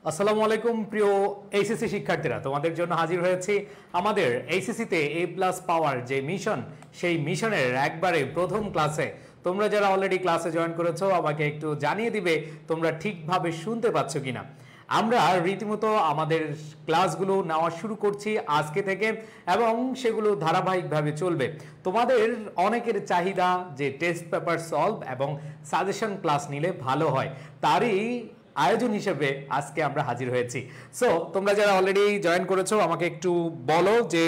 আসসালামু আলাইকুম প্রিয় এইচএসসি শিক্ষার্থীরা, তোমাদের জন্য হাজির হয়েছি আমাদের এইচএসসিতে এ প্লাস পাওয়ার যে মিশন, সেই মিশনের একবারে প্রথম ক্লাসে। তোমরা যারা অলরেডি ক্লাসে জয়েন করেছো আমাকে একটু জানিয়ে দিবে তোমরা ঠিকভাবে শুনতে পাচ্ছ কিনা। আমরা রীতিমতো আমাদের ক্লাসগুলো নেওয়া শুরু করছি আজকে থেকে এবং সেগুলো ধারাবাহিকভাবে চলবে। তোমাদের অনেকের চাহিদা যে টেস্ট পেপার সলভ এবং সাজেশন ক্লাস নিলে ভালো হয়, তারই আয়োজন হিসেবে আজকে আমরা হাজির হয়েছি। সো তোমরা যারা অলরেডি জয়েন করেছো আমাকে একটু বলো যে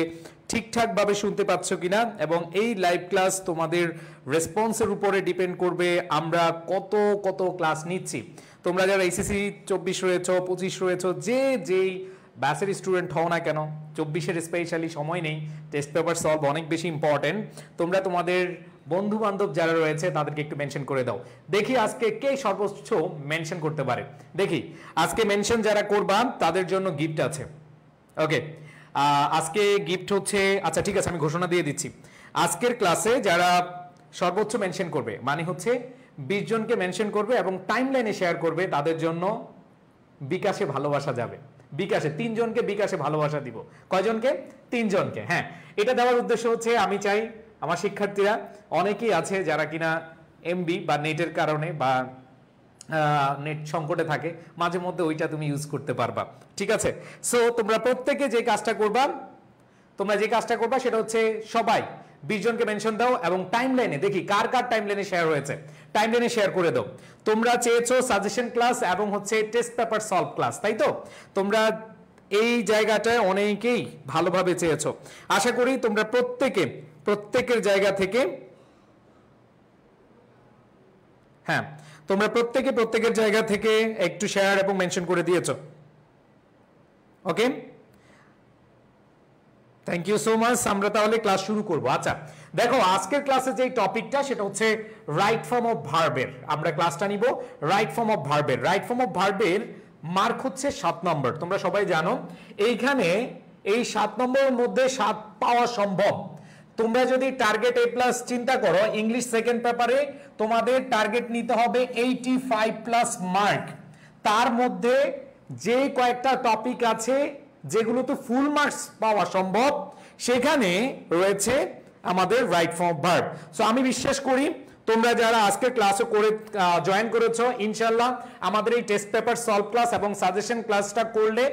ঠিকঠাকভাবে শুনতে পাচ্ছ কিনা, এবং এই লাইভ ক্লাস তোমাদের রেসপন্সের উপরে ডিপেন্ড করবে আমরা কত কত ক্লাস নিচ্ছি। তোমরা যারা এইচএসসি 24 রয়েছো, 25 রয়েছো, যেই ব্যাচের স্টুডেন্ট হও না কেন, 24-এর স্পেশালি সময় নেই, টেস্ট পেপার সলভ অনেক বেশি ইম্পর্টেন্ট। তোমরা তোমাদের বন্ধু বান্ধব যারা রয়েছে তাদেরকে একটু মেনশন করে দাও। দেখি আজকে কে সর্বোচ্চ মেনশন করতে পারে। দেখি আজকে মেনশন যারা করবা তাদের জন্য গিফট আছে। ওকে, আজকে গিফট হচ্ছে, আচ্ছা ঠিক আছে আমি ঘোষণা দিয়ে দিচ্ছি। আজকের ক্লাসে যারা সর্বোচ্চ মেনশন করবে, মানে হচ্ছে 20 জনকে মেনশন করবে এবং টাইমলাইনে শেয়ার করবে, তাদের জন্য বিকাশে ভালোবাসা যাবে। বিকাশে 3 জনকে বিকাশে ভালোবাসা দিব। কয়জনকে? 3 জনকে। হ্যাঁ, এটা দেওয়ার উদ্দেশ্য হচ্ছে আমি চাই আমার শিক্ষার্থীরা অনেকেই আছে যারা কিনা এমবি বা নেটের কারণে বা নেট সংকটে থাকে, মাঝে মধ্যে ওইটা তুমি ইউজ করতে পারবা। ঠিক আছে, সো তোমরা প্রত্যেকে যে কাজটা করবা সেটা হচ্ছে সবাই 20 জনকে মেনশন দাও এবং টাইমলাইনে দেখি কার কার টাইমলাইনে শেয়ার হয়েছে, টাইমলাইনে শেয়ার করে দাও। তোমরা চেয়েছো সাজেশন ক্লাস এবং হচ্ছে টেস্ট পেপার সলভ ক্লাস, তাই তো? তোমরা এই জায়গাটায় অনেকেই ভালোভাবে চেয়েছো। আশা করি তোমরা প্রত্যেকের জায়গা থেকে, হ্যাঁ তোমরা প্রত্যেকের জায়গা থেকে একটু শেয়ার এবং মেনশন করে দিয়েছো। ওকে, থ্যাংক ইউ সো মাচ। আমরা তাহলে ক্লাস শুরু করব। আচ্ছা দেখো, আজকের ক্লাসে যে টপিকটা সেটা হচ্ছে রাইট ফর্ম অফ ভার্বের। আমরা ক্লাসটা নিব রাইট ফর্ম অফ ভার্বের। রাইট ফর্ম অফ ভার্বের মার্ক হচ্ছে 7 নম্বর। তোমরা সবাই জানো এইখানে এই 7 নম্বরের মধ্যে 7 পাওয়া সম্ভব। তোমরা যদি টার্গেট এ প্লাস চিন্তা করো, ইংলিশ সেকেন্ড পেপারে তোমাদের টার্গেট নিতে হবে 85+ মার্ক। তার মধ্যে যে কয়েকটা টপিক আছে যেগুলোতে ফুল মার্কস পাওয়া সম্ভব, সেখানে রয়েছে আমাদের right form of verb. So আমি বিশ্বাস করি তোমরা যারা আজকে ক্লাসে করে জয়েন করেছো, ইনশাল্লাহ আমাদের এই টেস্ট পেপার সলভ ক্লাস এবং সাজেশন ক্লাসটা করলে,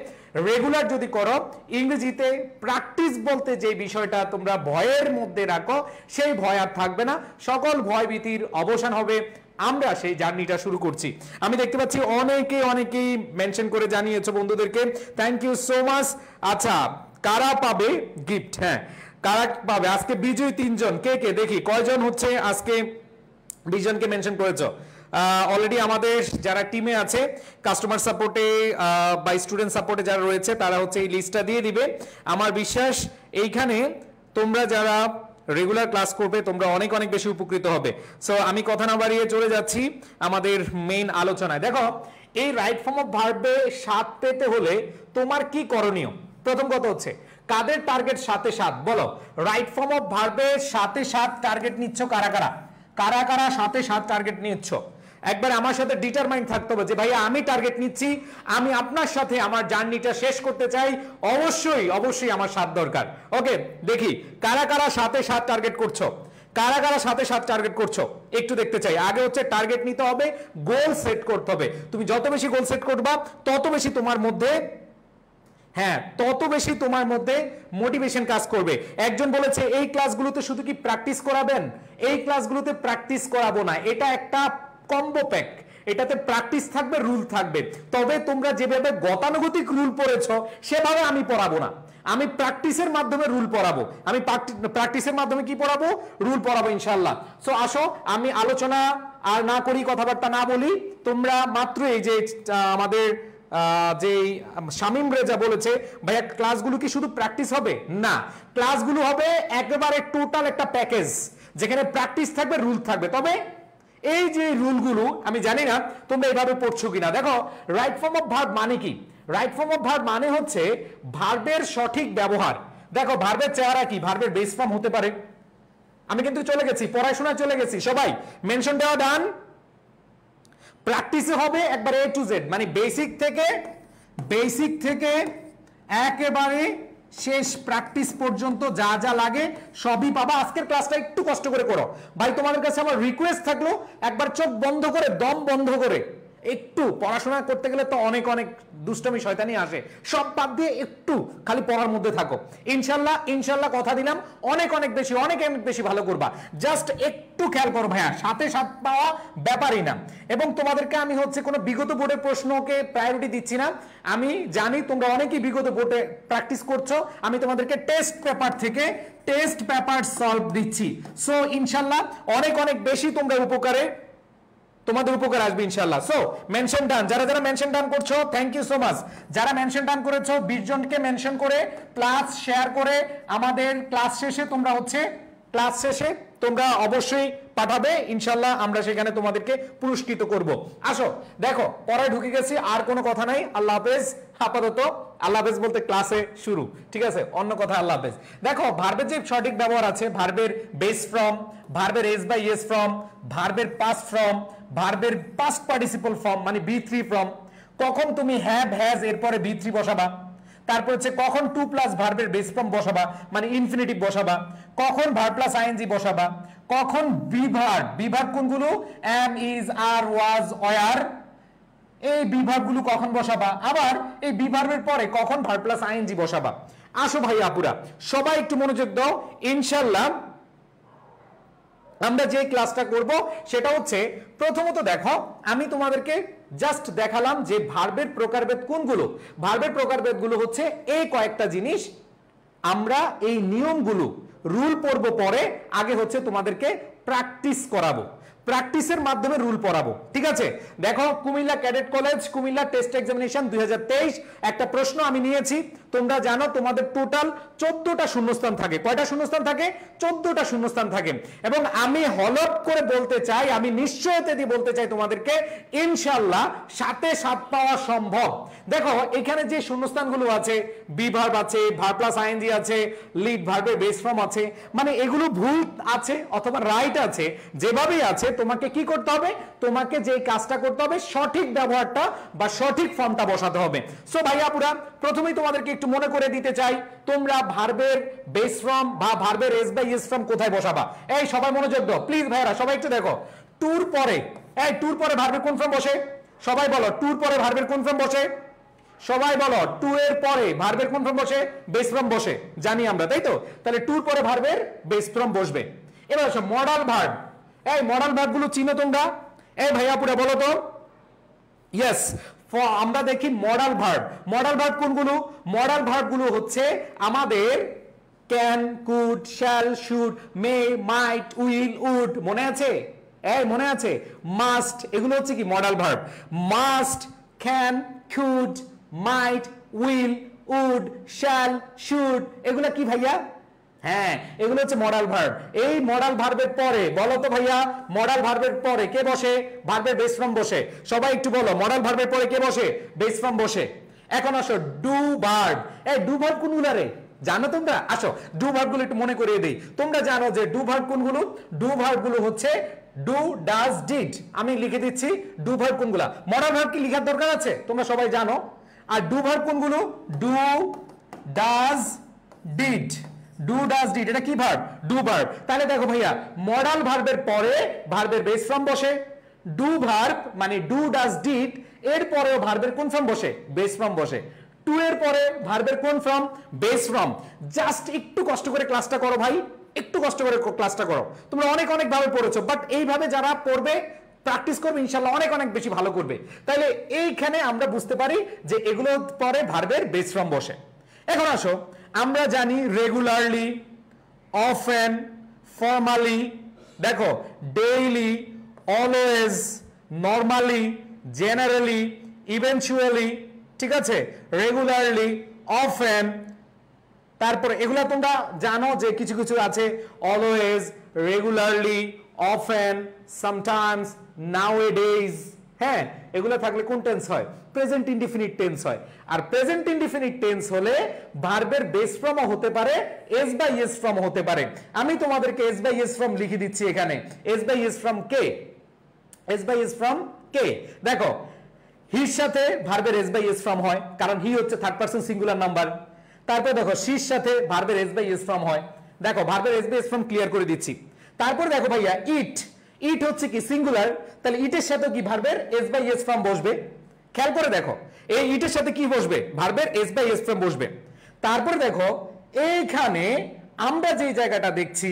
রেগুলার যদি করো, ইংরেজিতে প্র্যাকটিস বলতে যে বিষয়টা তোমরা ভয়ের মধ্যে রাখো, সেই ভয় আর থাকবে না, সকল ভয় ভীতির অবসান হবে। আমরা সেই জার্নিটা শুরু করছি। আমি দেখতে পাচ্ছি অনেকেই মেনশন করে জানিয়েছো বন্ধুদেরকে, থ্যাংক ইউ সো মাচ। আচ্ছা, কারা পাবে গিফট? হ্যাঁ, কারা পাবে আজকে বিজয়ী 3 জন। কে দেখি কয়জন হচ্ছে আজকে 20 জনকে মেনশন করেছো। অলরেডি আমাদের যারা টিমে আছে, কাস্টমার সাপোর্টে বা স্টুডেন্ট সাপোর্টে যারা রয়েছে, তারা হচ্ছে এই লিস্টটা দিয়ে দিবে। আমার বিশ্বাস এইখানে তোমরা যারা রেগুলার ক্লাস করবে তোমরা অনেক বেশি উপকৃত হবে। সো আমি কথা না বাড়িয়ে চলে যাচ্ছি আমাদের মেইন আলোচনায়। দেখো, এই রাইট ফর্ম অফ ভার্বে 7 পেতে হলে তোমার কি করণীয়? প্রথম কথা হচ্ছে কাদের টার্গেট 7-7 বলো। রাইট ফর্ম অফ ভার্বে 7-7 টার্গেট নিচ্ছ কারা 7-7 টার্গেট নিচ্ছ? একবার আমার সাথে ডিটারমাইন্ড থাকতে হবে যে ভাই আমি টার্গেট নিচ্ছি, আমি আপনার সাথে আমার জার্নিটা শেষ করতে চাই, অবশ্যই আমার সাথ দরকার। ওকে, দেখি কারা 7-7 টার্গেট করছো, কারা 7-7 টার্গেট করছো একটু দেখতে চাই। আগে হচ্ছে টার্গেট নিতে হবে, গোল সেট করতে হবে। তুমি যত বেশি গোল সেট করবা তত বেশি তোমার মধ্যে মোটিভেশন কাজ করবে। একজন বলেছে এই ক্লাসগুলোতে শুধু কি প্র্যাকটিস করাবেন? এই ক্লাসগুলোতে প্র্যাকটিস করাবো না, এটা একটা কম্বো প্যাক। এটাতে প্র্যাকটিস থাকবে, রুল থাকবে। তবে তোমরা যেভাবে গতানুগতিক রুল পড়েছো সেভাবে আমি পড়াবো না, আমি প্র্যাকটিসের মাধ্যমে রুল পড়াবো। আমি প্র্যাকটিসের মাধ্যমে কি পড়াবো? রুল পড়াবো ইনশাআল্লাহ। সো আসো আমি আলোচনা আর না করি, কথাবার্তা না বলি। তোমরা মাত্র এই যে আমাদের যে শামীম রেজা বলেছে ভাইয়া ক্লাসগুলো কি শুধু প্র্যাকটিস হবে? না, ক্লাসগুলো হবে একেবারে টোটাল একটা প্যাকেজ, যেখানে প্র্যাকটিস থাকবে, রুল থাকবে। তবে এই যে রুলগুলো আমি জানি না তোমরা এইভাবে পড়ছো কিনা। দেখো, রাইট ফর্ম অফ ভার্ব মানে কি? রাইট ফর্ম অফ ভার্ব মানে হচ্ছে ভার্বের সঠিক ব্যবহার। দেখো, ভার্বের চেহারা কি? ভার্বের বেস ফর্ম হতে পারে। আমি কিন্তু চলে গেছি, পড়াশোনায় চলে গেছি, সবাই মেনশন দেওয়া ডান। প্র্যাকটিসে হবে একবার A to Z, মানে বেসিক থেকে বেসিক থেকে একেবারে শেষ প্র্যাকটিস পর্যন্ত যা যা লাগে সবই পাবা। আজকের ক্লাসটা একটু কষ্ট করে করো ভাই, তোমাদের কাছে আমার রিকোয়েস্ট থাকলো একবার চোখ বন্ধ করে, দম বন্ধ করে একটু পড়াশোনা করতে গেলে তো অনেক অনেক দুষ্টমি শয়তানি আসে, সব বাদ দিয়ে একটু খালি পড়ার মধ্যে থাকো। ইনশাল্লাহ ইনশাল্লাহ কথা দিলাম অনেক অনেক বেশি অনেক অনেক বেশি ভালো করবা। জাস্ট একটু খেয়াল করো ভাইয়া, সাথে সাথ পাওয়া ব্যাপারই না। এবং তোমাদেরকে আমি হচ্ছে কোনো বিগত বোর্ডের প্রশ্নকে প্রায়োরিটি দিচ্ছি না, আমি জানি তোমরা অনেকেই বিগত বোর্ডে প্র্যাকটিস করছো, আমি তোমাদেরকে টেস্ট পেপার থেকে টেস্ট পেপার সলভ দিচ্ছি। সো ইনশাল্লাহ অনেক অনেক বেশি তোমরা তোমাদের উপকার আসবে ইনশাআল্লাহ। সো মেনশন ডান, যারা যারা মেনশন ডান করছো থ্যাংক ইউ সো মাচ। যারা মেনশন ডান করেছো 20 জনকে মেনশন করে প্লাস শেয়ার করে আমাদের ক্লাস শেষে তোমরা অবশ্যই পাঠাবে, ইনশাআল্লাহ আমরা সেখানে তোমাদেরকে পুরস্কৃত করব। আসো দেখো পড়ায় ঢুকে গেছি, আর কোনো কথা নাই। আল্লাহ হাফেজ। আপাতত আল্লাহ হাফেজ বলতে ক্লাসে শুরু, ঠিক আছে, অন্য কথা আল্লাহ হাফেজ। দেখো ভার্বের যে সঠিক ব্যবহার আছে, ভার্বের বেস ফর্ম, ভার্বের এস বাই এস ফর্ম, ভার্বের পাস্ট ফর্ম, ভার্বের পাস্ট পার্টিসিপল ফর্ম মানে বি3 ফর্ম, কখন তুমি হ্যাভ হ্যাজ এরপরে বি3 বসাবা, তারপর হচ্ছে কখন টু প্লাস ভার্বের বেস ফর্ম বসাবা মানে ইনফিনিটিভ বসাবা, কখন ভার্ব প্লাস আইএনজি বসাবা, কখন বিভার্ব কোনগুলো am is are was were, এই বিভার্বগুলো কখন বসাবা, আবার এই বিভার্বের পরে কখন ভার্ব প্লাস আইএনজি বসাবা। আসো ভাই আপুরা সবাই একটু মনোযোগ দাও। ইনশাআল্লাহ আমরা যে ক্লাসটা করব সেটা হচ্ছে, প্রথমত দেখো আমি তোমাদেরকে জাস্ট দেখালাম যে ভার্বের প্রকারভেদ কোনগুলো। ভার্বের প্রকারভেদগুলো হচ্ছে এই কয়েকটা জিনিস, আমরা এই নিয়মগুলো রুল পড়ব পরে, আগে হচ্ছে তোমাদেরকে প্র্যাকটিস করাবো, প্র্যাকটিসের মাধ্যমে রুল পড়াবো, ঠিক আছে। দেখো Comilla cadet college Comilla test examination 2023 একটা প্রশ্ন আমি নিয়েছি। তোমরা জানো তোমাদের টোটাল 14টা শূন্যস্থান থাকে। কয়টা শূন্যস্থান থাকে? 14টা শূন্যস্থান থাকে। এবং আমি হলপ করে বলতে চাই, আমি নিশ্চয়তা দিয়ে বলতে চাই তোমাদেরকে ইনশাআল্লাহ সাথে সাত পাওয়া সম্ভব। দেখো এখানে যে শূন্যস্থানগুলো আছে, বিভার্ব আছে, ভার্ব প্লাস আইএনজি আছে, লিড ভার্বের বেস ফর্ম আছে, মানে এগুলো ভুল আছে অথবা রাইট আছে, যেভাবেই আছে তোমাকে কি করতে হবে, তোমাকে যে কাজটা করতে হবে সঠিক ব্যবহারটা বা সঠিক ফর্মটা বসাতে হবে। সো ভাইয়াপুরা প্রথমেই তোমাদেরকে একটু মনে করে দিতে চাই, তোমরা ভার্বের বেস ফর্ম বা ভার্বের এস বাই এস ফর্ম কোথায় বসাবা। এই সবাই মনোযোগ দাও প্লিজ ভাইরা, সবাই একটু দেখো। টুর পরে ভার্বের কোন ফর্ম বসে? সবাই বলো টুর পরে ভার্বের কোন ফর্ম বসে? সবাই বলো টু এর পরে ভার্বের কোন ফর্ম বসে? বেস ফর্ম বসে, জানি আমরা, তাই তো? তাহলে টুর পরে ভার্বের বেস ফর্ম বসবে। এবার আসো মডাল ভার্ব। এই মডাল ভার্ব গুলো চিনো তোমরা? এই ভাইয়াপুরা বলো তো। ইয়েস, আমরা দেখি মডাল ভার্ব। মডাল ভার্ব কোনগুলো? মডাল ভার্ব গুলো হচ্ছে আমাদের can, could, shall, should, may, might, will, would, মনে আছে? এই মনে আছে? মাস্ট, এগুলো হচ্ছে কি modal verb. Must, can, could, might, will, would, shall, should, এগুলো কি ভাইয়া? হ্যাঁ, এগুলো হচ্ছে মডাল ভার্ব। এই মডাল ভার্বের পরে বলো তো ভাইয়া, মডাল ভার্বের পরে কে বসে? ভার্বের বেস ফর্ম বসে। সবাই একটু বলো মডাল ভার্বের পরে কে বসে? বেস ফর্ম বসে। এখন আসো ডু ভার্ব। এই ডু ভার্ব কোনগুলো রে জানো তোমরা? আসো ডু ভার্ব গুলো একটু মনে করিয়ে দেই। তোমরা জানো যে ডু ভার্ব কোনগুলো? ডু ভার্ব গুলো হচ্ছে ডু, ডাজ, ডিড। আমি লিখে দিচ্ছি ডু ভার্ব কোনগুলা। মডাল ভার্ব কি লিখার দরকার আছে? তোমরা সবাই জানো। আর ডু ভার্ব কোনগুলো? Do, does, did. Do, does, did, এটা কি ভার্ব? Do verb. তাহলে দেখো ভাইয়া মডাল ভার্বের পরে ভার্বের বেস ফর্ম বসে। ডু ভার্ব মানে ডু, ডাজ, ডিড, এর পরেও ভার্বের কোন ফর্ম বসে? বেস ফর্ম বসে। টু এর পরে ভার্বের কোন ফর্ম? Base form. জাস্ট একটু কষ্ট করে ক্লাসটা করো ভাই, একটু কষ্ট করে ক্লাসটা করো। তোমরা অনেক অনেক ভাবে পড়েছো, বাট এইভাবে যারা পড়বে প্র্যাকটিস করবে ইনশাআল্লাহ অনেক অনেক বেশি ভালো করবে। তাহলে এইখানে আমরা বুঝতে পারি যে এগুলো পরে ভার্বের বেস ফর্ম বসে। এখন আসো আমরা জানি রেগুলারলি, অফেন, ফর্মালি, দেখো daily, always, normally, generally, eventually, ঠিক আছে, রেগুলারলি, অফেন, তারপরে এগুলা তোমরা জানো যে কিছু কিছু আছে অলওয়েজ, রেগুলারলি, অফেন, সামটাইমস, নাওএডেজ। হ্যাঁ, এগুলো থাকলে কোন টেন্স হয়? প্রেজেন্ট ইনডিফিনিট টেন্স হয়। আর প্রেজেন্ট ইনডিফিনিট টেন্স হলে ভার্বের বেস ফর্মও হতে পারে, এস বাই এস ফর্ম হতে পারে। আমি তোমাদেরকে এস বাই এস ফর্ম লিখে দিচ্ছি এখানে। এস বাই এস ফর্ম কে? এস বাই এস ফর্ম কে? দেখো হির সাথে ভার্বের এস বাই এস ফর্ম হয়, কারণ হি হচ্ছে থার্ড পারসন সিঙ্গুলার নাম্বার। তারপর দেখো শির সাথে ভার্বের এস বাই এস ফর্ম হয়। দেখো ভার্বের S by S form clear করে দিচ্ছি। তারপর দেখো ভাইয়া ইট, ইট হচ্ছে কি সিঙ্গুলার, তাহলে ইটের সাথে কি ভার্বের এস বাই এস ফর্ম বসবে। খেয়াল করে দেখো এই ইটের সাথে কি বসবে, ভার্বের এস বাই এস ফর্ম বসবে। তারপর দেখো এইখানে আমরা যে জায়গাটা দেখছি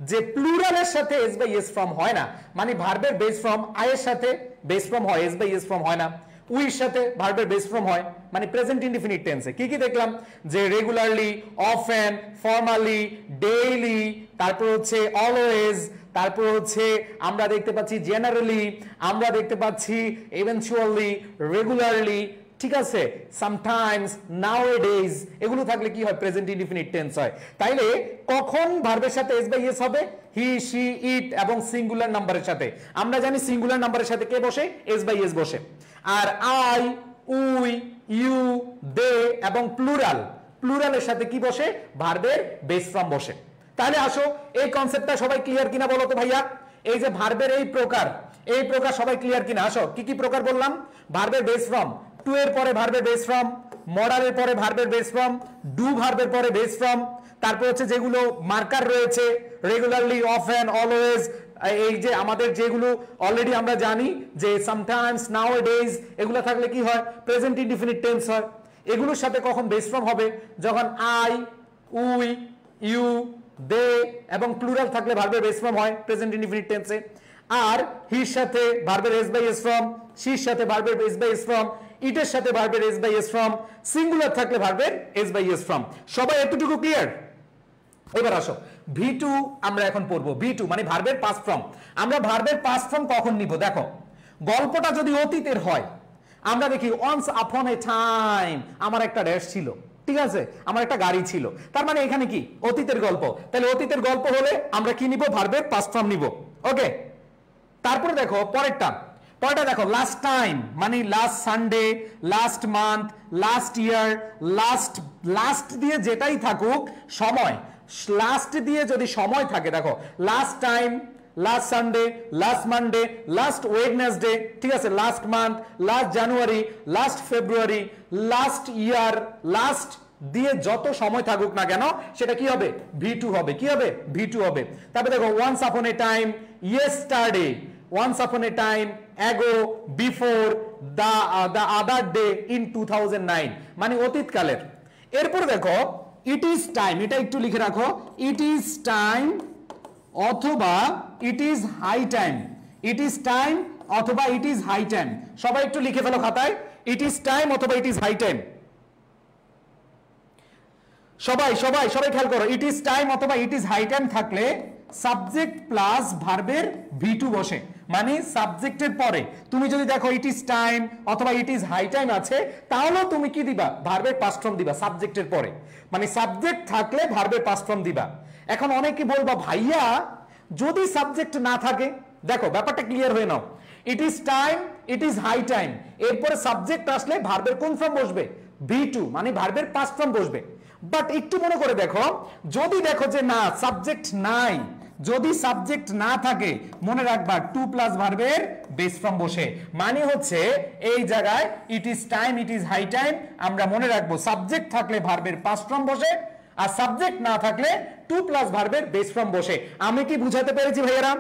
যে প্লুরালের সাথে এস বাই এস ফর্ম হয় না, মানে ভার্বের বেস ফর্ম আই এর সাথে বেস ফর্ম হয়, এস বাই এস ফর্ম হয় না। উইর সাথে ভার্বের বেস ফর্ম হয়, মানে প্রেজেন্ট ইনডিফিনিট টেন্সে কি কি দেখলাম, যে রেগুলারলি, অফেন, ফর্মালি, ডেইলি, তারপর হচ্ছে অলওয়েজ, তারপর হচ্ছে আমরা দেখতে পাচ্ছি জেনারেলি, আমরা দেখতে পাচ্ছি ইভেনচুয়ালি, রেগুলারলি, ঠিক আছে, সামটাইমস, নাওএডেজ, এগুলো থাকলে কি হয়, প্রেজেন্ট ইনডিফিনিট টেন্স হয়। তাইলে কখন ভার্বের সাথে এস বাই এস হবে, হি, শি, ইট এবং সিঙ্গুলার নাম্বারের সাথে। আমরা জানি সিঙ্গুলার নাম্বারের সাথে কে বসে, এস বাই এস বসে। আর আই, উই, ইউ, দে এবং প্লুরাল, প্লুরালের সাথে কি বসে, ভার্বের বেস ফর্ম বসে। তাহলে আসো এই কনসেপ্টটা সবাই ক্লিয়ার কিনা বলো তো ভাইয়া। এই যে ভার্বের এই প্রকার সবাই ক্লিয়ার কিনা, আসো কি কি প্রকার বললাম, ভার্বের বেস ফর্ম, টু এর পরে ভার্বের বেস ফর্ম, মডালের পরে ভার্বের বেস ফর্ম, ডু ভার্বের পরে বেস ফর্ম, তারপর হচ্ছে যেগুলো মার্কার রয়েছে রেগুলারলি, অফেন, অলওয়েজ, এই যে আমাদের যেগুলো অলরেডি আমরা জানি যে সামটাইমস, নাওএডেজ, এগুলো থাকলে কি হয়, প্রেজেন্ট ইনডিফিনিট টেন্স হয়। এগুলোর সাথে কখন বেস ফর্ম হবে, যখন আই, উই, ইউ, দে এবং প্লুরাল থাকলে ভার্বের বেস ফর্ম হয় প্রেজেন্ট ইনডিফিনিট টেন্সে। আর হির সাথে ভার্বের এস বাই এস ফর্ম, শির সাথে ভার্বের এস বাই এস ফর্ম, ইটের সাথে ভার্বের S by S form, singular থাকলে ভার্বের এস বাই এস ফর্ম। সবাই এতটুকু ক্লিয়ার? এবার আসো V2 আমরা এখন পড়বো। V2 মানে ভার্বের পাস্ট ফর্ম। আমরা ভার্বের পাস্ট ফর্ম কখন নিব, দেখো গল্পটা যদি অতীতের হয়, আমরা দেখি ওয়ান্স আপন এ টাইম আমার একটা ড্যাশ ছিল, ঠিক আছে, আমার একটা গাড়ি ছিল, তার মানে এখানে কি অতীতের গল্প। তাহলে অতীতের গল্প হলে আমরা কি নিব, ভার্বের পাস্ট ফর্ম নিব। ওকে, তারপরে দেখো পরেরটা দেখো লাস্ট টাইম মানে last Sunday, last month, last year, last দিয়ে যেটাই থাকুক সময়, লাস্ট দিয়ে যদি সময় থাকে, দেখো last time, last Sunday, last Monday, last Wednesday, ঠিক আছে, লাস্ট মান্থ, লাস্ট জানুয়ারি, লাস্ট ফেব্রুয়ারি, লাস্ট ইয়ার, লাস্ট দিয়ে যত সময় থাকুক না কেন সেটা কি হবে, V2 হবে। কি হবে, V2 হবে। তারপরে দেখো once upon a time, yesterday, once upon a time, ago, before, the other day, in 2009 মানে অতীতকালের। এরপর দেখো it is time, এটা একটু লিখে রাখো, it is time অথবা it is high time, it is time অথবা it is high time। সবাই একটু লিখে ফেলো খাতায়, it is time অথবা it is high time। সবাই খেয়াল করো, it is time অথবা it is high time থাকলে সাবজেক্ট প্লাস ভার্বের V2 বসে, মানে সাবজেক্টের পরে তুমি যদি দেখো ইট ইজ টাইম অথবা ইট ইজ হাই টাইম আছে, তাহলে তুমি কি দিবা, ভার্বের পাস্ট ফর্ম দিবা সাবজেক্টের পরে, মানে সাবজেক্ট থাকলে ভার্বের পাস্ট ফর্ম দিবা। এখন অনেকে বলবা ভাইয়া যদি সাবজেক্ট না থাকে, দেখো ব্যাপারটা ক্লিয়ার হয়ে নাও, it is time, it is high time, এরপরে সাবজেক্ট আসলে ভার্বের কোন ফর্ম বসবে, V2 মানে ভার্বের পাস্ট ফর্ম বসবে। বাট একটু মনে করে দেখো, যদি দেখো যে না সাবজেক্ট নাই, যদি সাবজেক্ট না থাকে মনে রাখবা 2 প্লাস ভার্বের বেস ফর্ম বসে, মানে হচ্ছে এই জায়গায় it is time, it is high time, আমরা মনে রাখবো সাবজেক্ট থাকলে ভার্বের পাস্ট ফর্ম বসে, আর সাবজেক্ট না থাকলে 2 প্লাস ভার্বের বেস ফর্ম বসে। আমি কি বুঝাতে পেরেছি ভাইয়ারা?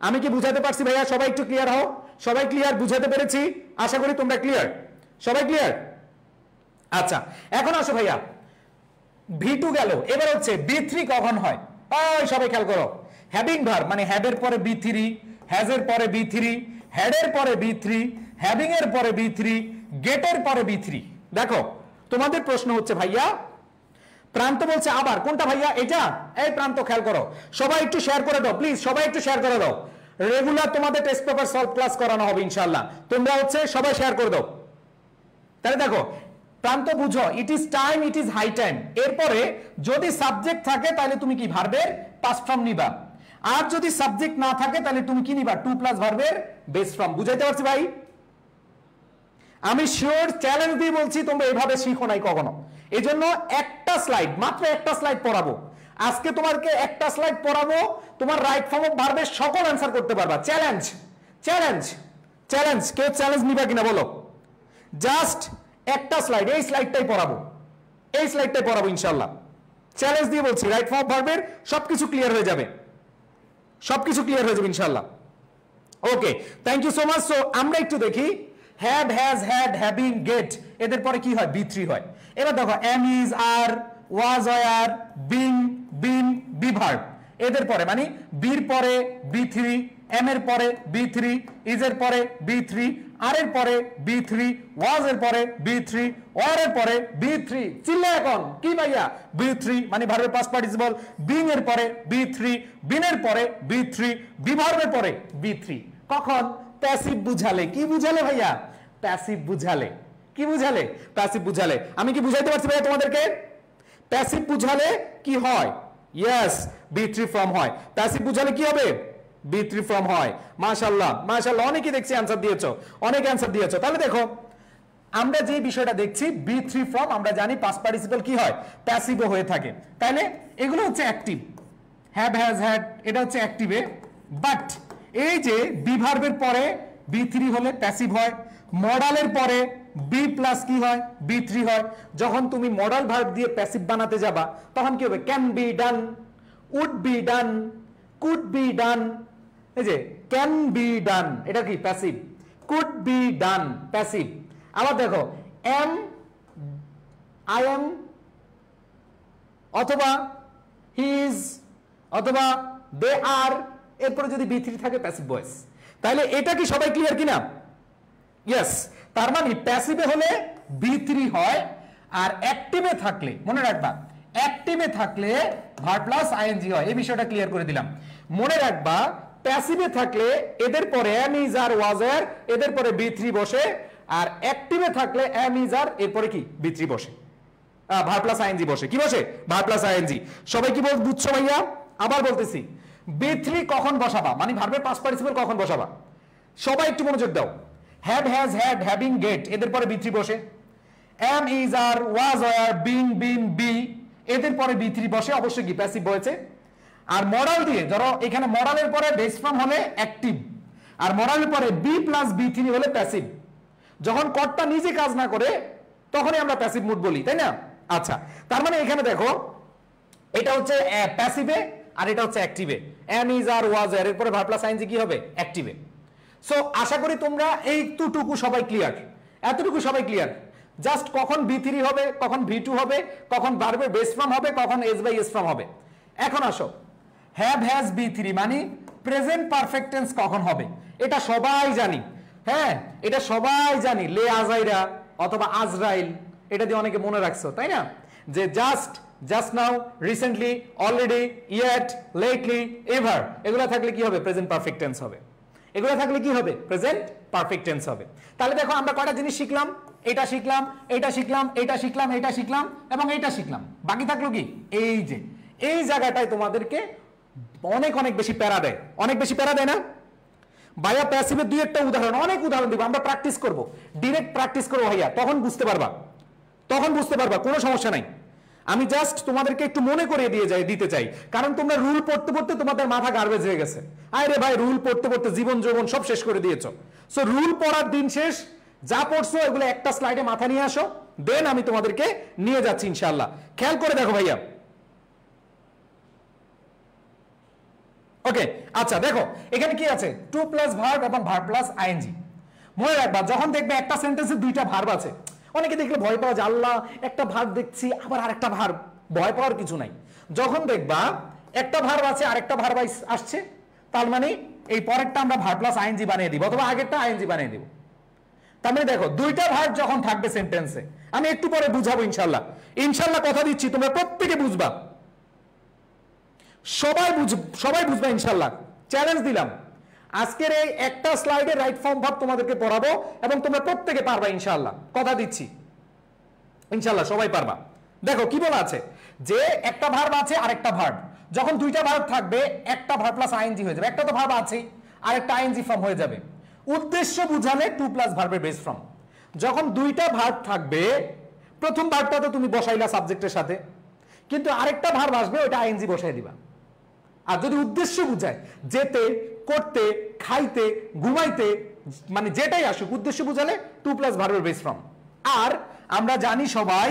আমি কি বুঝাতে পারছি ভাইয়া? সবাই একটু ক্লিয়ার হও। সবাই ক্লিয়ার? বুঝাতে পেরেছি? আশা করি তোমরা ক্লিয়ার। সবাই ক্লিয়ার? আচ্ছা, এখন আসো ভাইয়া, V2 গেল, এবার হচ্ছে B3 কখন হয়? সবাই খেয়াল করো, হ্যাভিং ভার্ব মানে হ্যাভ এর পরে B3, হ্যাজ এর পরে B3, হ্যাড এর পরে B3, হ্যাভিং এর পরে B3, গেট এর পরে B3। দেখো তোমাদের প্রশ্ন হচ্ছে ভাইয়া, প্রান্ত বলছে আবার কোনটা ভাইয়া? এটা। এই প্রান্ত খেয়াল করো, সবাই একটু শেয়ার করে দাও প্লিজ, সবাই একটু শেয়ার করে দাও। রেগুলার তোমাদের টেস্ট পেপার সলভ ক্লাস করানো হবে ইনশাআল্লাহ, তোমরা হচ্ছে সবাই শেয়ার করে দাও। তাহলে দেখো প্রান্ত বুঝো, it is time, it is high time, এরপরে যদি সাবজেক্ট থাকে তাহলে তুমি কি ভার্বের পাস্ট ফর্ম নিবা, আর যদি সাবজেক্ট না থাকে তাহলে তুমি কি নিবা, 2 প্লাস ভার্বের বেস ফর্ম। বুঝাইতে পারছি ভাই? আমি শিওর চ্যালেঞ্জ দিয়ে বলছি তোমরা এইভাবে শিখো নাই কখনো, এজন্য একটা স্লাইড, মাত্র একটা স্লাইড পড়াবো আজকে, তোমাকে একটা স্লাইড পড়াবো, তোমার রাইট ফর্ম অফ ভার্বের সকল অ্যান্সার করতে পারবা। চ্যালেঞ্জ, চ্যালেঞ্জ, চ্যালেঞ্জ, কেউ চ্যালেঞ্জ নিবা কিনা বলো? জাস্ট একটা স্লাইড, এই স্লাইডটাই পড়াবো ইনশাআল্লাহ। চ্যালেঞ্জ দিয়ে বলছি, রাইট ফর্ম অফ ভার্বের সবকিছু ক্লিয়ার হয়ে যাবে ইনশাআল্লাহ। Okay, thank you so much. So আমরা একটু দেখি have, has, had, having, get এদের পরে কি হয়? বি থ্রি হয়। এবার দেখো am, is, are, was, are, being, been, be verb এদের পরে, মানে বির পরে বি থ্রি, এম এর পরে বি থ্রি, ইজ এর পরে বি থ্রি, আর এর পরে বি থ্রি, ওয়াজ এর পরে বি থ্রি, ওয়ার এর পরে বি থ্রি। চিল্লা এখন কি ভাইয়া? বি থ্রি মানে ভার্বের পাস্ট পার্টিসিপল, বিং এর পরে বি থ্রি, বিনের পরে বি থ্রি, বি ভার্বের পরে বি থ্রি। কখন? প্যাসিভ বুঝালে। কি বুঝালে ভাইয়া? প্যাসিভ বুঝালে। কি বুঝালে? প্যাসিভ বুঝালে। আমি কি বুঝাইতে পারছি ভাইয়া তোমাদেরকে? প্যাসিভ বুঝালে কি হয়? ইয়েস, বি থ্রি ফর্ম হয়। প্যাসিভ বুঝালে কি হবে? বি থ্রি ফর্ম হয়। মাশাআল্লাহ মাশাআল্লাহ, অনেকেই দেখছি অ্যান্সার দিয়েছো, অনেক অ্যান্সার দিয়েছো। তাহলে দেখো আমরা যে বিষয়টা দেখছি বি থ্রি ফর্ম, আমরা জানি পাস্ট পার্টিসিপল কি হয়? প্যাসিভও হয়ে থাকে। তাহলে এগুলো হচ্ছে অ্যাক্টিভ, হ্যাভ, হ্যাজ, হ্যাড এটা হচ্ছে অ্যাক্টিভে। বাট এই যে বি ভার্বের পরে বি থ্রি হলে প্যাসিভ হয়, মডালের পরে বি প্লাস কি হয়? বি থ্রি হয়। যখন তুমি মডাল ভার্ব দিয়ে প্যাসিভ বানাতে যাবা তখন কি হবে? Can be done, would be done, could be done. এই যে ক্যান বি ডান এটা কি? Passive. Could be done passive. আবার দেখো এম, আই এম, অথবা হিজ, অথবা দে আর, এরপরে যদি বি থ্রি থাকে প্যাসিভ ভয়েস। তাহলে এটা কি সবাই ক্লিয়ার কিনা? ইয়েস। তার মানে প্যাসিভে হলে বি থ্রি হয়, আর অ্যাক্টিভে থাকলে মনে রাখবা, অ্যাক্টিভে থাকলে ভার্ব প্লাস আইএনজি হয়। এই বিষয়টা ক্লিয়ার করে দিলাম। মনে রাখবা প্যাসিভে থাকলে এদের পরে এম, ইজ, আর, ওয়াজ, আর এদের পরে বি থ্রি বসে, আর অ্যাক্টিভে থাকলে এম, ইজ, আর এরপরে কি? বি থ্রি বসে, ভার্ব প্লাস আইএনজি বসে। কি বসে? Verb plus ING. সবাই কি বুঝছো ভাইয়া? আবার বলতেছি, বি থ্রি কখন বসাবা, মানে ভার্বের পাস্ট পার্টিসিপল কখন বসাবা? সবাই একটু মনোযোগ দাও। Have, has, had, having, get এদের পরে বি থ্রি বসে, am, is, are, was, are, being, been, be এদের পরে বি থ্রি বসে, অবশ্যই কি? প্যাসিভ হয়েছে। আর মডাল দিয়ে ধরো এখানে মডালের পরে বেস ফর্ম হলে অ্যাক্টিভ, আর মডালের পরে বি প্লাস বি থ্রি হলে প্যাসিভ। যখন কর্তা নিজে কাজ না করে তখনই আমরা প্যাসিভ মুড বলি, তাই না? আচ্ছা, তার মানে এখানে দেখো এটা হচ্ছে প্যাসিভে আর এটা হচ্ছে অ্যাক্টিভে। এম, ইজ, আর, ওয়াজ, আর এর পরে ভার্ব প্লাস আইএনজি কি হবে? অ্যাক্টিভে। সো আশা করি তোমরা এইটুকু সবাই ক্লিয়ার, এতটুকু সবাই ক্লিয়ার। জাস্ট কখন বি থ্রি হবে, কখন ভি টু হবে, কখন ভার্বের বেস ফর্ম হবে, কখন এস বাই এস ফর্ম হবে। এখন আসো, হ্যাভ, হ্যাজ, বি থ্রি মানে প্রেজেন্ট পারফেক্ট টেন্স কখন হবে? এটা সবাই জানি। হ্যাঁ, এটা সবাই জানি। লে আজাইরা অথবা আজরাইল এটা দিয়ে অনেকে মনে রাখছো, তাই না? যে just, just now, recently, already, yet, lately, ever এগুলো থাকলে কি হবে? প্রেজেন্ট পারফেক্ট টেন্স হবে। এগুলো থাকলে কি হবে? প্রেজেন্ট পারফেক্ট টেন্স হবে। তাহলে দেখো আমরা কয়টা জিনিস শিখলাম? এটা শিখলাম, এটা শিখলাম, এটা শিখলাম, এটা শিখলাম এবং এটা শিখলাম। বাকি থাকলো কি? এই যে এই জায়গাটায় তোমাদেরকে অনেক অনেক বেশি প্যারা দেয়, অনেক বেশি প্যারা দেয় না ভাইয়া? প্যাসিভের দুই একটা উদাহরণ, অনেক উদাহরণ দিব, আমরা প্র্যাকটিস করব, ডিরেক্ট প্র্যাকটিস করবো ভাইয়া, তখন বুঝতে পারবা, তখন বুঝতে পারবা, কোনো সমস্যা নাই। আমি জাস্ট তোমাদেরকে একটু মনে করিয়ে দিতে চাই, কারণ তোমরা রুল পড়তে পড়তে তোমাদের মাথা গার্বেজ হয়ে গেছে। আরে ভাই, রুল পড়তে পড়তে জীবন যৌবন সব শেষ করে দিয়েছো। সো রুল পড়ার দিন শেষ, যা পড়ছো এগুলো একটা স্লাইডে মাথা নিয়ে আসো, দেন আমি তোমাদেরকে নিয়ে যাচ্ছি ইনশাআল্লাহ। খেয়াল করে দেখো ভাইয়া। ওকে, আচ্ছা দেখো এখানে কি আছে? টু প্লাস ভার্ব এবং ভার্ব প্লাস আইএনজি। মনে রাখবা, যখন দেখবে একটা সেন্টেন্সে দুইটা ভার্ব আছে, অনেকে দেখলে ভয় পাওয়া যায়, আল্লাহ একটা ভার্ব দেখছি আবার আরেকটা ভার্ব, ভয় পাওয়ার কিছু নাই। যখন দেখবা একটা ভার্ব আছে আরেকটা ভার্ব আসছে, তার মানে এই পরেরটা আমরা ভার্ব প্লাস আইএনজি বানিয়ে দিব, অথবা আগেরটা আইএনজি বানিয়ে দিব। তার মানে দেখো দুইটা ভার্ব যখন থাকবে সেন্টেন্সে, আমি একটু পরে বুঝাবো ইনশাল্লাহ। ইনশাল্লাহ কথা দিচ্ছি তোমরা প্রত্যেকে বুঝবা, সবাই বুঝবা ইনশাল্লাহ। চ্যালেঞ্জ দিলাম, আজকের এই একটা স্লাইডে রাইট ফর্ম ভার্ব তোমাদেরকে পড়াবো এবং তোমরা প্রত্যেকে পারবা ইনশাআল্লাহ, কথা দিচ্ছি ইনশাআল্লাহ সবাই পারবা। দেখো কি বলা আছে, যে একটা ভার্ব আছে আরেকটা ভার্ব, যখন দুইটা ভার্ব থাকবে একটা ভার্ব প্লাস আইএনজি হয়ে যাবে, একটা তো ভার্ব আছে আরেকটা আইএনজি ফর্ম হয়ে যাবে। উদ্দেশ্য বুঝালে টু প্লাস ভার্বের বেস ফর্ম। যখন দুইটা ভার্ব থাকবে, প্রথম ভার্বটা তো তুমি বসাইলা সাবজেক্টের সাথে, কিন্তু আরেকটা ভার্ব আসবে ওটা আইএনজি বসাই দিবা। আর যদি উদ্দেশ্য বুঝায়, যেতে, করতে, খাইতে, ঘুমাইতে, মানে যেটাই আসুক উদ্দেশ্য বুঝালে টু প্লাস ভার্বের বেস ফর্ম। আর আমরা জানি সবাই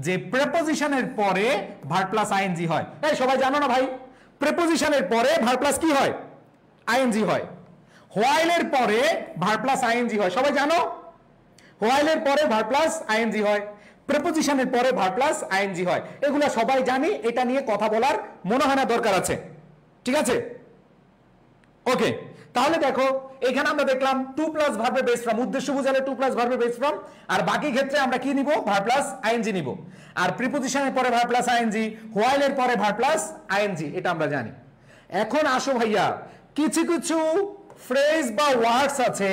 যে প্রেপোজিশনের পরে ভার্ব প্লাস আইএনজি হয়। এই সবাই জানো না ভাই, প্রেপোজিশনের পরে ভার্ব প্লাস কি হয়? আইএনজি হয়। হোয়াইলের পরে ভার্ব প্লাস আইএনজি হয়, সবাই জানো? হোয়াইলের পরে ভার্ব প্লাস আইএনজি হয়, প্রেপোজিশনের পরে ভার্ব প্লাস আইএনজি হয়, এগুলা সবাই জানি। এটা নিয়ে কথা বলার মনে হয় না দরকার আছে, ঠিক আছে? ওকে, তাহলে দেখো এখানে আমরা দেখলাম টু প্লাস ভার্বের বেস ফর্ম, উদ্দেশ্য বুঝালে টু প্লাস ভার্বের বেস ফর্ম। আর বাকি ক্ষেত্রে আমরা কি নিব? ভার্ব প্লাস আইএনজি নিব। আর প্রিপোজিশনের পরে ভার্ব প্লাস আইএনজি, হোয়াইলের পরে ভার্ব প্লাস আইএনজি, এটা আমরা জানি। এখন আসো ভাইয়া, কিছু কিছু ফ্রেজ বা ওয়ার্ডস আছে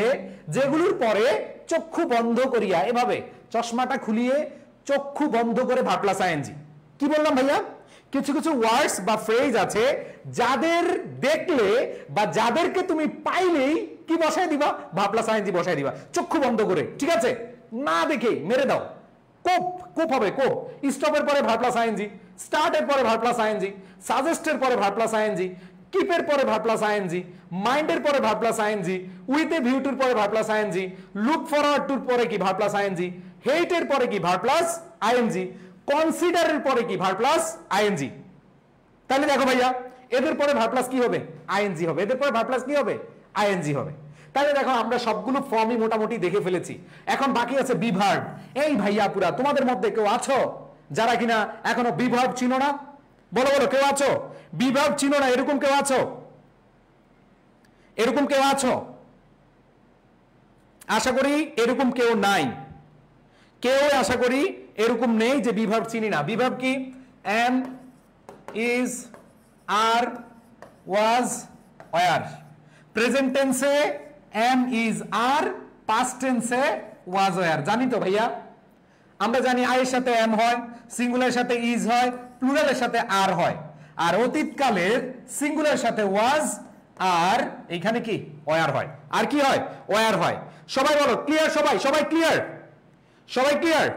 যেগুলোর পরে চক্ষু বন্ধ করিয়া, এভাবে চশমাটা খুলিয়ে চক্ষু বন্ধ করে ভার্ব প্লাস আইএনজি। কি বললাম ভাইয়া? কিছু কিছু ওয়ার্ডস বা ফ্রেজ আছে যাদের দেখলে বা যাদেরকে তুমি পাইলেই কি বসায় দিবা? ভার্ব প্লাস আইএনজি বসায় দিবা চক্ষু বন্ধ করে, ঠিক আছে? না দেখে মেরে দাও। কোপ, কোপ হবে কোপ। স্টপের পরে ভার্ব প্লাস আইএনজি, স্টার্টের পরে ভার্ব প্লাস আইএনজি, সাজেস্টের পরে ভার্ব প্লাস আইএনজি, কিপের পরে ভার্ব প্লাস আইএনজি, মাইন্ডের পরে verb plus ING, with a view টুর পরে verb plus ING, look forward টুর পরে কি? ভার্ব প্লাস আইএনজি, হেটের পরে কি? ভার্ব প্লাস আইএনজি, কনসিডারের পরে কি? Verb plus ING. তাহলে দেখো ভাইয়া, এদের পরে ভার্ব প্লাস কি হবে? আইএনজি হবে। এদের পরে ভার্ব প্লাস কি হবে? আইএনজি হবে। তাহলে দেখো আমরা সবগুলো ফর্মই মোটামুটি দেখে ফেলেছি। এখন বাকি আছে বিভার্ব। এই ভাইয়া পুরা তোমাদের মধ্যে কেউ আছো যারা কিনা এখনো বিভার্ব চিনো না? বলো বলো, কেউ আছো বিভার্ব চিনো না? এরকম কেউ আছো? এরকম কেউ আছো? আশা করি এরকম কেউ নাই। কেউ আশা করি এরকম নেই যে বিভার্ব চিনি না। বিভার্ব কি? Am, is, are, was, were. Present টেন্সে এম, ইজ, আর, পাস্ট টেন্সে ওয়াজ, ওয়ার। জানি তো ভাইয়া? আমরা জানি আয়ের সাথে এম হয়, সিঙ্গুলারের সাথে ইজ হয়, প্লুরালের সাথে আর হয়। আর অতীতকালের সিঙ্গুলারের সাথে ওয়াজ আর এখানে কি? ওয়ার হয়। আর কি হয়? ওয়ার হয়। সবাই বলো ক্লিয়ার? সবাই সবাই ক্লিয়ার? সবাই ক্লিয়ার?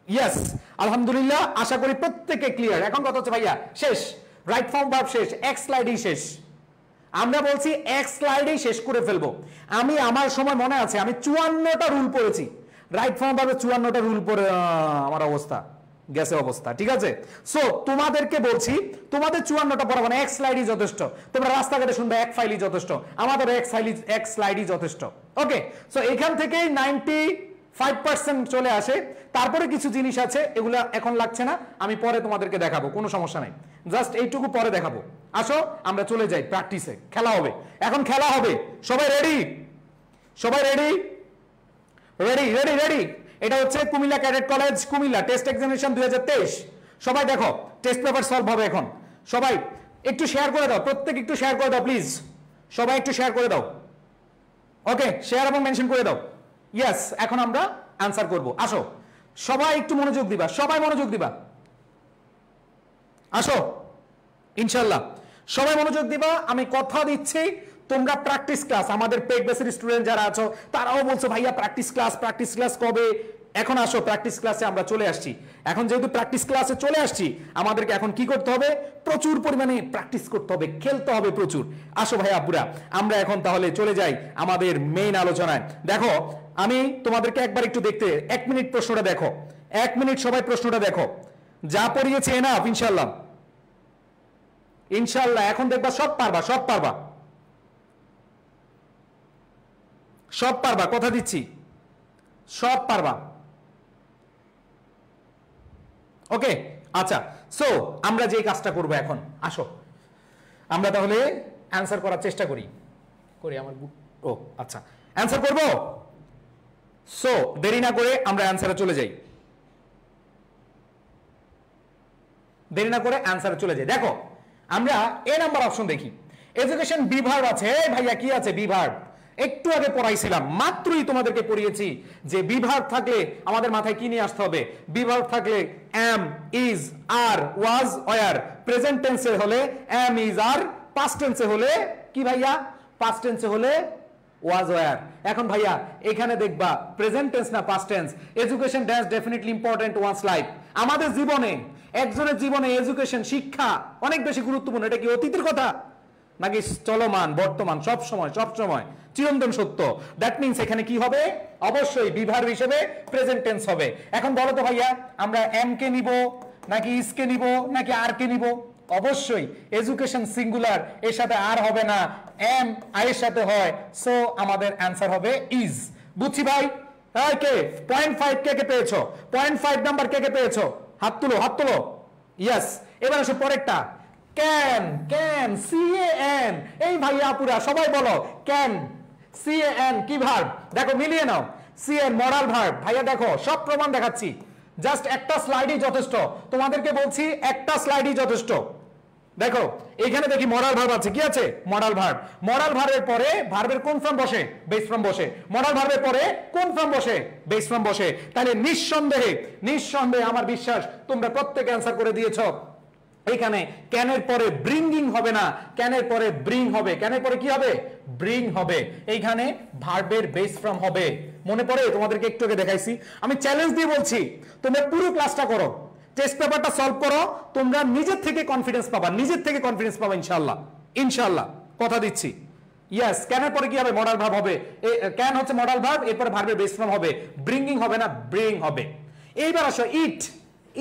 ইয়েস, আলহামদুলিল্লাহ, আশা করি প্রত্যেকে ক্লিয়ার। এখন কথা হচ্ছে ভাইয়া শেষ, রাইট ফর্ম ভার্ব শেষ, এক স্লাইডেই শেষ। আমরা বলছি এক স্লাইডেই শেষ করে ফেলবো। আমি আমার সময় মনে আছে আমি 54টা রুল পড়েছি, রাইট ফর্ম ভার্বে 54টা রুল পড়ে আমার অবস্থা গেছে অবস্থা, ঠিক আছে? সো তোমাদেরকে বলছি তোমাদের 54টা পড়া মানে এক স্লাইডই যথেষ্ট। তোমরা রাস্তাঘাটে শুনবে এক ফাইলই যথেষ্ট, আমাদের এক স্লাইডই যথেষ্ট। ওকে, সো এখান থেকেই 95% চলে আসে। তারপরে কিছু জিনিস আছে এগুলা এখন লাগছে না, আমি পরে তোমাদেরকে দেখাবো, কোনো সমস্যা নাই। জাস্ট এইটুকু পরে দেখাবো। আসো আমরা চলে যাই প্র্যাকটিসে, খেলা হবে এখন, খেলা হবে। সবাই রেডি? সবাই রেডি? Ready ready ready? এটা হচ্ছে Comilla cadet college Comilla test examination 2023। সবাই দেখো টেস্ট পেপার সলভ হবে এখন। সবাই একটু শেয়ার করে দাও, প্রত্যেক একটু শেয়ার করে দাও প্লিজ। সবাই একটু শেয়ার করে দাও। ওকে, শেয়ার এবং মেনশন করে দাও। ইয়েস, এখন আমরা আনসার করব। আসো সবাই একটু মনোযোগ দিবা, সবাই মনোযোগ দিবা। আসো ইনশাল্লাহ সবাই মনোযোগ দিবা। আমি কথা দিচ্ছি তোমরা প্র্যাকটিস ক্লাস, আমাদের পেড বেসের স্টুডেন্ট যারা আছো তারাও বলছো ভাইয়া প্র্যাকটিস ক্লাস কবে? এখন আসো প্র্যাকটিস ক্লাসে আমরা চলে আসছি। এখন যেহেতু প্র্যাকটিস ক্লাসে চলে আসছি, আমাদেরকে এখন কি করতে হবে? প্রচুর পরিমাণে প্র্যাকটিস করতে হবে, খেলতে হবে প্রচুর। আসো ভাইয়া আপুরা, আমরা এখন তাহলে চলে যাই আমাদের মেইন আলোচনায়। দেখো আমি তোমাদেরকে একবার একটু দেখতে, 1 মিনিট প্রশ্নটা দেখো, 1 মিনিট সবাই প্রশ্নটা দেখো। যা পড়িয়েছে এনাফ ইনশাল্লাহ, ইনশাল্লাহ এখন দেখবা সব পারবা, সব পারবা, সব পারবা, কথা দিচ্ছি সব পারবা। ওকে আচ্ছা, সো আমরা যে কাজটা করব এখন, আসো আমরা তাহলে অ্যান্সার করার চেষ্টা করি। আমার ও আচ্ছা, অ্যান্সার করব। সো দেরি না করে আমরা অ্যান্সারে চলে যাই, দেরি না করে অ্যান্সারে চলে যাই। দেখো আমরা এ নাম্বার অপশন দেখি, এডুকেশন বিভার্ব আছে। ভাইয়া কি আছে? বিভার্ব। একটু আগে পড়াইছিলাম, মাত্রই তোমাদেরকে পড়িয়েছি যে বিভার্ব থাকলে আমাদের মাথায় কি নিয়ে আসতে হবে? বিভার্ব থাকলে am, is, are, was, were. Present টেন্সে হলে এম, ইজ, আর। পাস্ট টেন্সে হলে কি ভাইয়া? পাস্ট টেন্সে হলে ওয়াজ, ওয়ার। এখন ভাইয়া এখানে দেখবা প্রেজেন্ট টেন্স না past tense. Education dash definitely important once life. আমাদের জীবনে, একজনের জীবনে এডুকেশন, শিক্ষা অনেক বেশি গুরুত্বপূর্ণ। এটা কি অতীতের কথা? নাকি চলমান, বর্তমান, সব সময় চিরন্তন সত্য। দ্যাট মিন্স এখানে কি হবে, অবশ্যই বি ভার্ব হিসেবে প্রেজেন্ট টেন্স হবে। এখন বলো তো ভাইয়া আমরা এম কে নিব নাকি ইজ কে নিব নাকি আর কে নিব? অবশ্যই এডুকেশন সিঙ্গুলার, এর সাথে আর হবে না, এম আই এর সাথে হয়, সো আমাদের অ্যান্সার হবে ইজ। বুঝছি ভাই? কে 0.5 কে পেয়েছো? 0.5 নাম্বার কে পেয়েছো? হাত তুলো। ইয়েস। এবার আসো পরেরটা, ক্যান। CAN। এই ভাইয়া আপুরা সবাই বলো ক্যান। CAN কি ভার্ব? দেখো মিলিয়ে নাও। CAN modal verb. ভাইয়া দেখো সব প্রমাণ দেখাচ্ছি, জাস্ট একটা স্লাইডই যথেষ্ট, তোমাদেরকে বলছি একটা স্লাইডই যথেষ্ট। দেখো এখানে দেখি মডাল ভার্ব আছে, কি আছে? Modal verb. মডাল ভার্বের পরে ভার্বের কোন ফর্ম বসে? বেস ফর্ম বসে। মডাল ভার্বের পরে কোন ফর্ম বসে? বেস ফর্ম বসে। তাহলে নিঃসন্দেহে আমার বিশ্বাস তোমরা প্রত্যেকে অ্যান্সার করে দিয়েছো। এখানে ক্যানের পরে ব্রিঙ্গিং হবে না, ক্যানের পরে ব্রিং হবে। ক্যানের পরে কি হবে? ব্রিং হবে। এইখানে ভার্বের বেস ফর্ম হবে। মনে পড়ে? তোমাদেরকে একটু আগে দেখাইছি। আমি চ্যালেঞ্জ দিয়ে বলছি, তোমরা পুরো ক্লাসটা করো, টেস্ট পেপারটা সলভ করো, তোমরা নিজের থেকে কনফিডেন্স পাবা ইনশাআল্লাহ কথা দিচ্ছি। ইয়েস, ক্যানের পরে কি হবে? মডাল ভার্ব হবে। ক্যান হচ্ছে মডাল ভার্ব, এরপরে ভার্বের বেস ফর্ম হবে। ব্রিঙ্গিং হবে না, ব্রিং হবে। এইবার আসো ইট।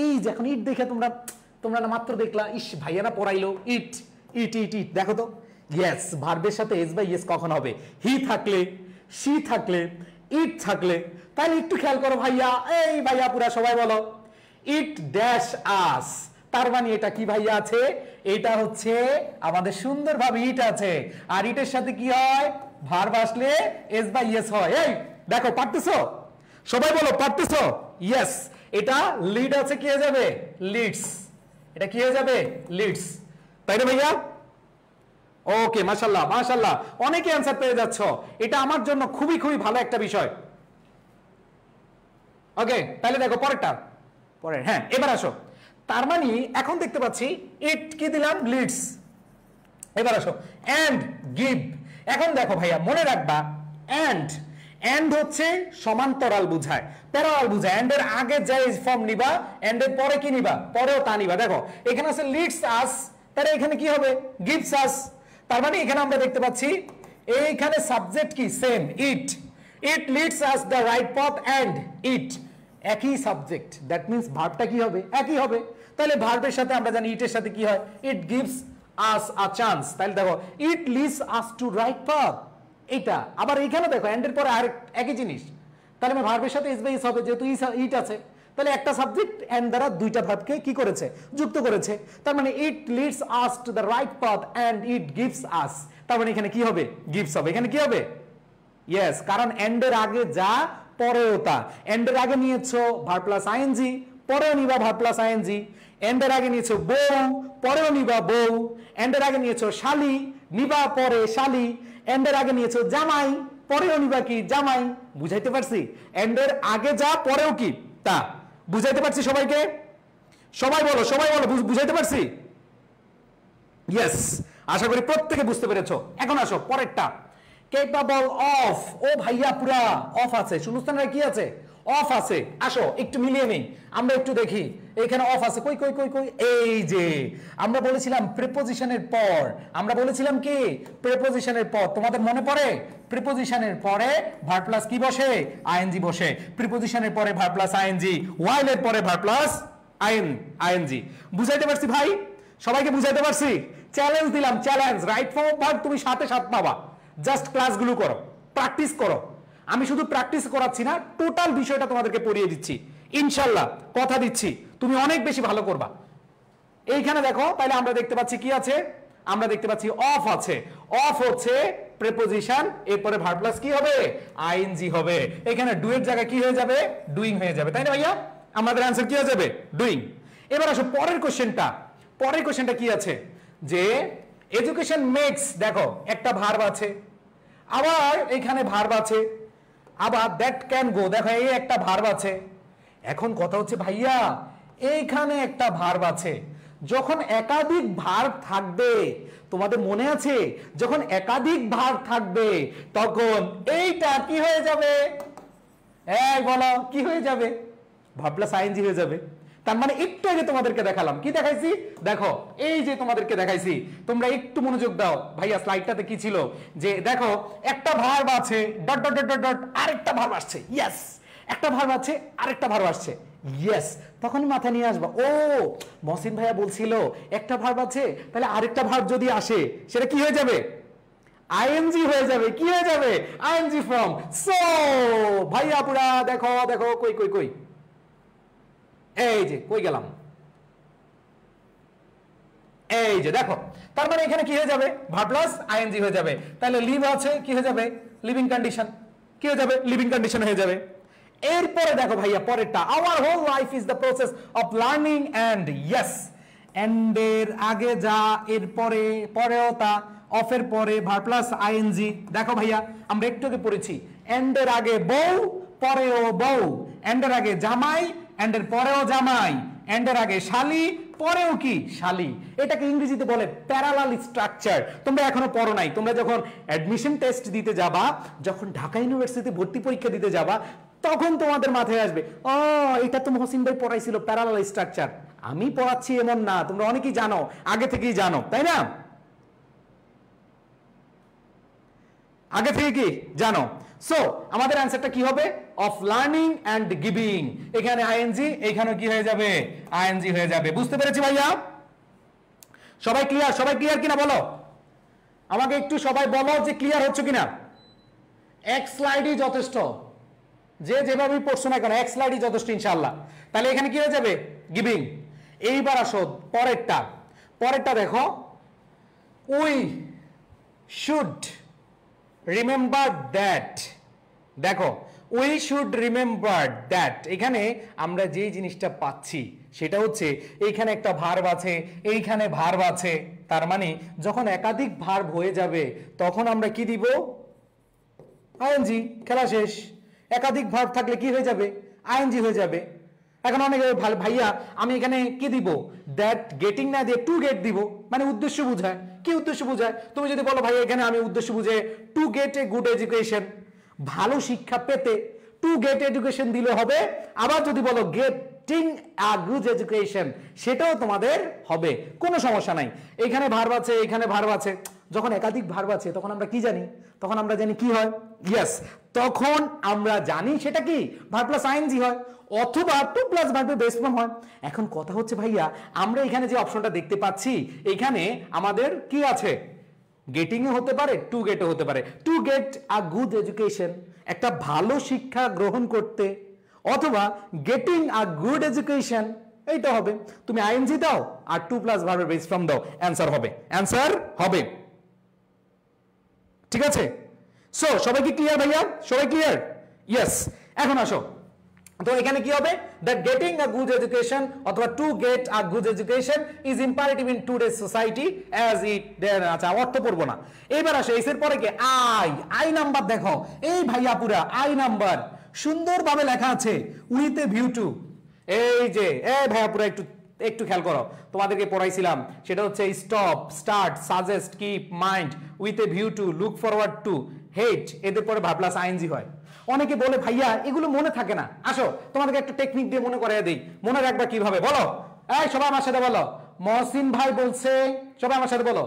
এই যে এখন ইট দেখে তোমরা না মাত্র দেখলা, ইস ভাইয়া না পড়াইলো, ইট। দেখো তো, ইয়েস ভার্বের সাথে এস বাই ইয়েস কখন হবে? হি থাকলে, শি থাকলে, ইট থাকলে। তাহলে একটু খেয়াল করো ভাইয়া, এই ভাইয়া পুরা সবাই বলো ইট ড্যাশ আস। তার মানে এটা কি ভাইয়া আছে? এটা হচ্ছে আমাদের সুন্দরভাবে ইট আছে, আর ইটের সাথে কি হয়? ভার্ব আসলে এস বাই ইয়েস হয়। এই দেখো পারতেছো? সবাই বলো পারতেছো? ইয়েস। এটা লিড আছে, কি হয়ে যাবে? লিডস। এটা কি হয়ে যাবে? লিডস। তাই না ভাইয়া? ওকে, মাশাআল্লাহ অনেকে অ্যানসার পেয়ে যাচ্ছ, এটা আমার জন্য খুবই ভালো একটা বিষয়। ওকে, তাহলে দেখো পরেরটা। হ্যাঁ, এবার আসো। তার মানে এখন দেখতে পাচ্ছি ইট কি দিলাম? লিডস। এবার আসো এন্ড গিভ। এখন দেখো ভাইয়া মনে রাখবা, এন্ড হচ্ছে সমান্তরাল বুঝায়, প্যারালাল বুঝায়। এন্ড এর আগে যে ফর্ম নিবা, এন্ড এর পরে কি নিবা? পরেও তা নিবা। দেখো এখানে আছে লিডস আস, তাহলে এখানে কি হবে? Gives us. তার মানে এখানে আমরা দেখতে পাচ্ছি এইখানে সাবজেক্ট কি? Same, it leads us the right পথ এন্ড ইট একই সাবজেক্ট। দ্যাট মিন্স ভার্বটা কি হবে? একই হবে। তাহলে ভার্বের সাথে আমরা জানি ইটের সাথে কি হয়? ইট গিভস আস আ চান্স। তাহলে দেখো ইট leads us two right path. এটা আবার এখানে দেখো এন্ডের পরে আর একই জিনিস, তাহলে আমার ভার্বের সাথে এস বাই এস হবে, যেহেতু ইট আছে। তাহলে একটা সাবজেক্ট এন্ড দ্বারা দুইটা ভার্বকে কি করেছে? যুক্ত করেছে। তার মানে it leads us to the right path and it gives us. তার মানে এখানে কি হবে? গিভস হবে। এখানে কি হবে? ইয়েস, কারণ এন্ডের আগে যা পরেও তা। এন্ডের আগে নিয়েছো ভার্ব প্লাস আইএনজি, পরেও নিবা ভার্ব প্লাস আইএনজি। এন্ডের আগে নিয়েছো বউ, পরেও নিবা বউ। এন্ডের আগে নিয়েছো শালি, নিবা পরে শালি। এন্ডের আগে নিয়েছো জামাই, পরেও নিবা কি? জামাই। বুঝাইতে পারছি? এন্ডের আগে যা পরেও কি তা। বুঝাইতে পারছি সবাইকে? সবাই বলো বুঝাইতে পারছি? ইয়েস, আশা করি প্রত্যেকে বুঝতে পেরেছো। এখন আসো পরেরটা, কেপাবল অফ। ও ভাইয়া পুরা অফ আছে, শূন্যস্থানে কি আছে? অফ আছে। আসো একটু মিলিয়ে নেই, আমরা একটু দেখি এখানে অফ আছে। কই এই যে আমরা বলেছিলাম প্রিপোজিশনের পর, আমরা বলেছিলাম কি প্রিপোজিশনের পর, তোমাদের মনে পড়ে? প্রিপোজিশনের পরে ভার্ব প্লাস কি বসে? আইএনজি বসে। প্রিপোজিশনের পরে ভার্ব প্লাস আইএনজি, ওয়াইল এর পরে ভার্ব প্লাস আইএনজি। বুঝাইতে পারছি ভাই? সবাইকে বুঝাইতে পারছি? চ্যালেঞ্জ দিলাম, challenge. Right form of verb তুমি সাথে পাবা, জাস্ট ক্লাসগুলো করো, প্র্যাকটিস করো। আমি শুধু প্র্যাকটিস করাচ্ছি না, টোটাল বিষয়টা তোমাদেরকে পড়িয়ে দিচ্ছি ইনশাআল্লাহ, কথা দিচ্ছি তুমি অনেক বেশি ভালো করবা। এইখানে দেখো, তাহলে আমরা দেখতে পাচ্ছি কি আছে? আমরা দেখতে পাচ্ছি অফ আছে। অফ হচ্ছে প্রিপোজিশন, এরপরে ভার্ব প্লাস কি হবে? আইএনজি হবে। এখানে ডু এর জায়গায় কি হয়ে যাবে? ডুইং হয়ে যাবে। তাই না ভাইয়া? আমাদের आंसर কি হয়ে যাবে? ডুইং। এবার আসো পরের কোশ্চেনটা কি আছে? যে এডুকেশন মেক্স, দেখো একটা ভার্ব আছে, আবার এখানে ভার্ব আছে, আবার দ্যাট ক্যান গো, দেখো এই একটা ভার্ব আছে। এখন কথা হচ্ছে ভাইয়া এইখানে একটা ভার্ব আছে, যখন একাধিক ভার্ব থাকবে, তোমাদের মনে আছে যখন একাধিক ভার্ব থাকবে তখন এইটা কি হয়ে যাবে? এই বলো কি হয়ে যাবে? ভার্ব প্লাস আইএনজি হয়ে যাবে। তার মানে একটু আগে তোমাদেরকে দেখালাম, কি দেখাইছি দেখো, এই যে তোমাদেরকে দেখাইছি, তোমরা একটু মনোযোগ দাও। ভাইয়া স্লাইডটাতে কি ছিল, যে দেখো একটা ভার্ব আছে ডট ডট ডট ডট, আরেকটা ভার্ব আসছে, ইয়েস, একটা ভার্ব আছে আরেকটা ভার্ব আসছে, ইয়েস, তখনই মাথায় নিয়ে আসবা, ও মহসিন ভাইয়া বলছিল একটা ভার্ব আছে, তাহলে আরেকটা ভার্ব যদি আসে সেটা কি হয়ে যাবে, আইএনজি হয়ে যাবে, কি হয়ে যাবে, আইএনজি ফর্ম। সো ভাইয়া পুরা দেখো দেখো, কই কই কই, এই যে কই গেলাম, এই যে দেখো, তার মানে এখানে কি হয়ে যাবে, ভার্ব প্লাস আইএনজি হয়ে যাবে, তাহলে লিভ আছে কি হয়ে যাবে, লিভিং কন্ডিশন, কি হয়ে যাবে, লিভিং কন্ডিশন হয়ে যাবে। এরপরে দেখো ভাইয়া পরেরটা, our whole life is the process of learning and, yes, and এর আগে যা, এর পরে পরেও তা, অফের পরে ভার্ব প্লাস আইএনজি। দেখো ভাইয়া আমরা একটু আগে পড়েছি, এন্ড এর আগে বউ, পরেও বউ, এন্ড এর আগে জামাই, এন্ড এর পরেও জামাই, এন্ড এর আগে শালি, পরেও কি শালি। এটাকে ইংরেজিতে বলে প্যারালাল স্ট্রাকচার। তোমরা এখনো পড়ো নাই, তোমরা যখন অ্যাডমিশন টেস্ট দিতে যাবা, যখন ঢাকা ইউনিভার্সিটিতে ভর্তি পরীক্ষা দিতে যাবা, তখন তোমাদের মাথায় আসবে, ও এটা তো মহসিন ভাই পড়াইছিল প্যারালাল স্ট্রাকচার। আমি পড়াচ্ছি এমন না, তোমরা অনেকেই জানো, আগে থেকেই জানো, তাই না, আগে থেকে কি জানো। সো আমাদের অ্যান্সারটা কি হবে, অফ লার্নিং এন্ড গিভিং, এখানে আইএনজি, এখানে কি হয়ে যাবে, আইএনজি হয়ে যাবে। বুঝতে পেরেছি ভাইয়া, সবাই ক্লিয়ার, সবাই ক্লিয়ার কিনা বলো আমাকে একটু, সবাই বলো যে ক্লিয়ার হচ্ছে কিনা। এক স্লাইডই যথেষ্ট, যে যেভাবে পড়ছো না কেন এক স্লাইডই যথেষ্ট ইনশাআল্লাহ। তাহলে এখানে কি হয়ে যাবে, গিভিং। এইবার আসো পরেরটা, পরেরটা দেখো, উই শুড রিমেম্বার দ্যাট, দেখো উই শুড রিমেম্বার দ্যাট, এখানে আমরা যেই জিনিসটা পাচ্ছি সেটা হচ্ছে এইখানে একটা ভার্ব আছে, এইখানে ভার্ব আছে, তার মানে যখন একাধিক ভার্ব হয়ে যাবে তখন আমরা কি দিব, আইএনজি, খেলা শেষ। একাধিক ভার্ব থাকলে কি হয়ে যাবে, আইএনজি হয়ে যাবে। এখন অনেকে ভাইয়া আমি এখানে কি দিব, দ্যাট গেটিং না দিয়ে টু গেট দিব, মানে উদ্দেশ্য বোঝায়। কি উদ্দেশ্য বোঝায়, তুমি যদি বলো ভাইয়া এখানে আমি উদ্দেশ্য বুঝে to get a good education, ভালো শিক্ষা পেতে টু গেট এডুকেশন দিলে হবে। আবার যদি বলো গেটিং আ গুড এডুকেশন, সেটাও তোমাদের হবে, কোনো সমস্যা নাই। এখানে ভার্ব আছে, এখানে ভার্ব আছে, যখন একাধিক ভার্ব আছে তখন আমরা কি জানি, তখন আমরা জানি কি হয়, ইয়েস, তখন আমরা জানি সেটা কি ভার্ব প্লাস আইএনজি হয়, অথবা টু প্লাস ভার্বের বেস ফর্ম হয়। এখন কথা হচ্ছে ভাইয়া আমরা এখানে যে অপশনটা দেখতে পাচ্ছি, এখানে আমাদের কি আছে, গেটিং এ হতে পারে, টু গেট হতে পারে। Two get a good education, একটা ভালো শিক্ষা গ্রহণ করতে, অথবা গেটিং আ গুড এডুকেশন, এইটা হবে। তুমি আইএনজি দাও আর টু প্লাস ভার্বের বেস ফর্ম দাও, অ্যান্সার হবে, অ্যান্সার হবে। ঠিক আছে, সো সবাই কি ক্লিয়ার ভাইয়া, সবাই ক্লিয়ার, ইয়েস। এখন আসো, তো এখানে কি হবে, that getting a good education অথবা to get a good education is imperative in today's society as it, আচ্ছা অর্থ পড়বো না। এবার আসো এর পরে কি, আই, আই নাম্বার দেখো, এই ভাইয়া পুরা আই নাম্বার সুন্দরভাবে লেখা আছে উইথ এ ভিউ টু। এই যে এই ভাইয়া পুরা একটু একটু খেয়াল করো, তোমাদেরকে পড়াইছিলাম সেটা হচ্ছে stop, start, suggest, keep, mind, with a view to, look forward to, hate, এদের পরে ভার্ব প্লাস আইএনজি হয়। অনেকে বলে ভাইয়া এগুলো মনে থাকে না, আসো তোমাদেরকে একটা টেকনিক দিয়ে মনে করাই দেই। মনে রাখবা কিভাবে বলো, এই সবাই আমার সাথে বলো, মহসিন ভাই বলছে, সবাই আমার সাথে বলো,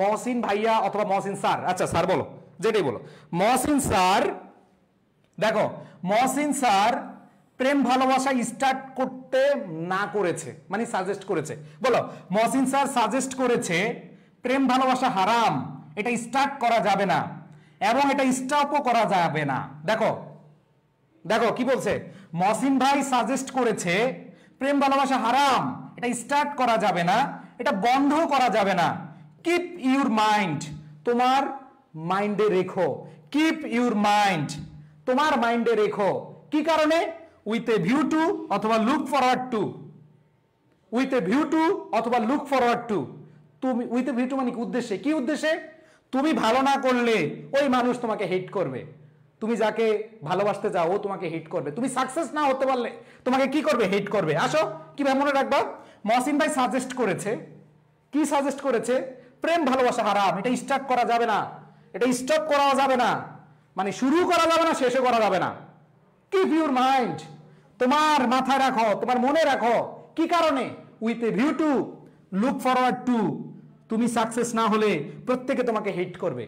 মহসিন ভাইয়া অথবা মহসিন স্যার, আচ্ছা স্যার বলো, যেটাই বলো, মহসিন স্যার, দেখো মহসিন স্যার প্রেম ভালোবাসা স্টার্ট করতে না করেছে, মানে সাজেস্ট করেছে। বলো, মহসিন স্যার সাজেস্ট করেছে প্রেম ভালোবাসা হারাম, এটা স্টার্ট করা যাবে না এবং এটা স্টপও করা যাবে না। দেখো দেখো কি বলছে, মহসিন ভাই সাজেস্ট করেছে প্রেম ভালোবাসা হারাম, এটা স্টার্ট করা যাবে না, এটা বন্ধ করা যাবে না। কিপ ইউর মাইন্ড, তোমার মাইন্ডে রেখো, কিপ ইউর মাইন্ড, তোমার মাইন্ডে রেখো। কি কারণে, উইথ এ ভিউ টু অথবা look forward to, with a view two অথবা লুক ফরওয়ার্ড টু। তুমি উইথ এ ভিউ টু মানে কি উদ্দেশ্যে, কি উদ্দেশ্যে, তুমি ভালো না করলে ওই মানুষ তোমাকে হেট করবে, তুমি যাকে ভালোবাসতে যাও ও তোমাকে হেট করবে, তুমি সাকসেস না হতে পারলে তোমাকে কি করবে, হেট করবে। আসো কিভাবে মনে রাখবা, মহসিন ভাই সাজেস্ট করেছে, কি সাজেস্ট করেছে, প্রেম ভালোবাসা হারাম, এটা স্টার্ট করা যাবে না, এটা স্টপ করা যাবে না, মানে শুরু করা যাবে না, শেষও করা যাবে না। কিপ ইউর মাইন্ড, তোমার মাথায় রাখো, তোমার মনে রাখো, কি কারণে? With a view to look forward to, তুমি সাকসেস না হলে প্রত্যেকে তোমাকে হেট করবে,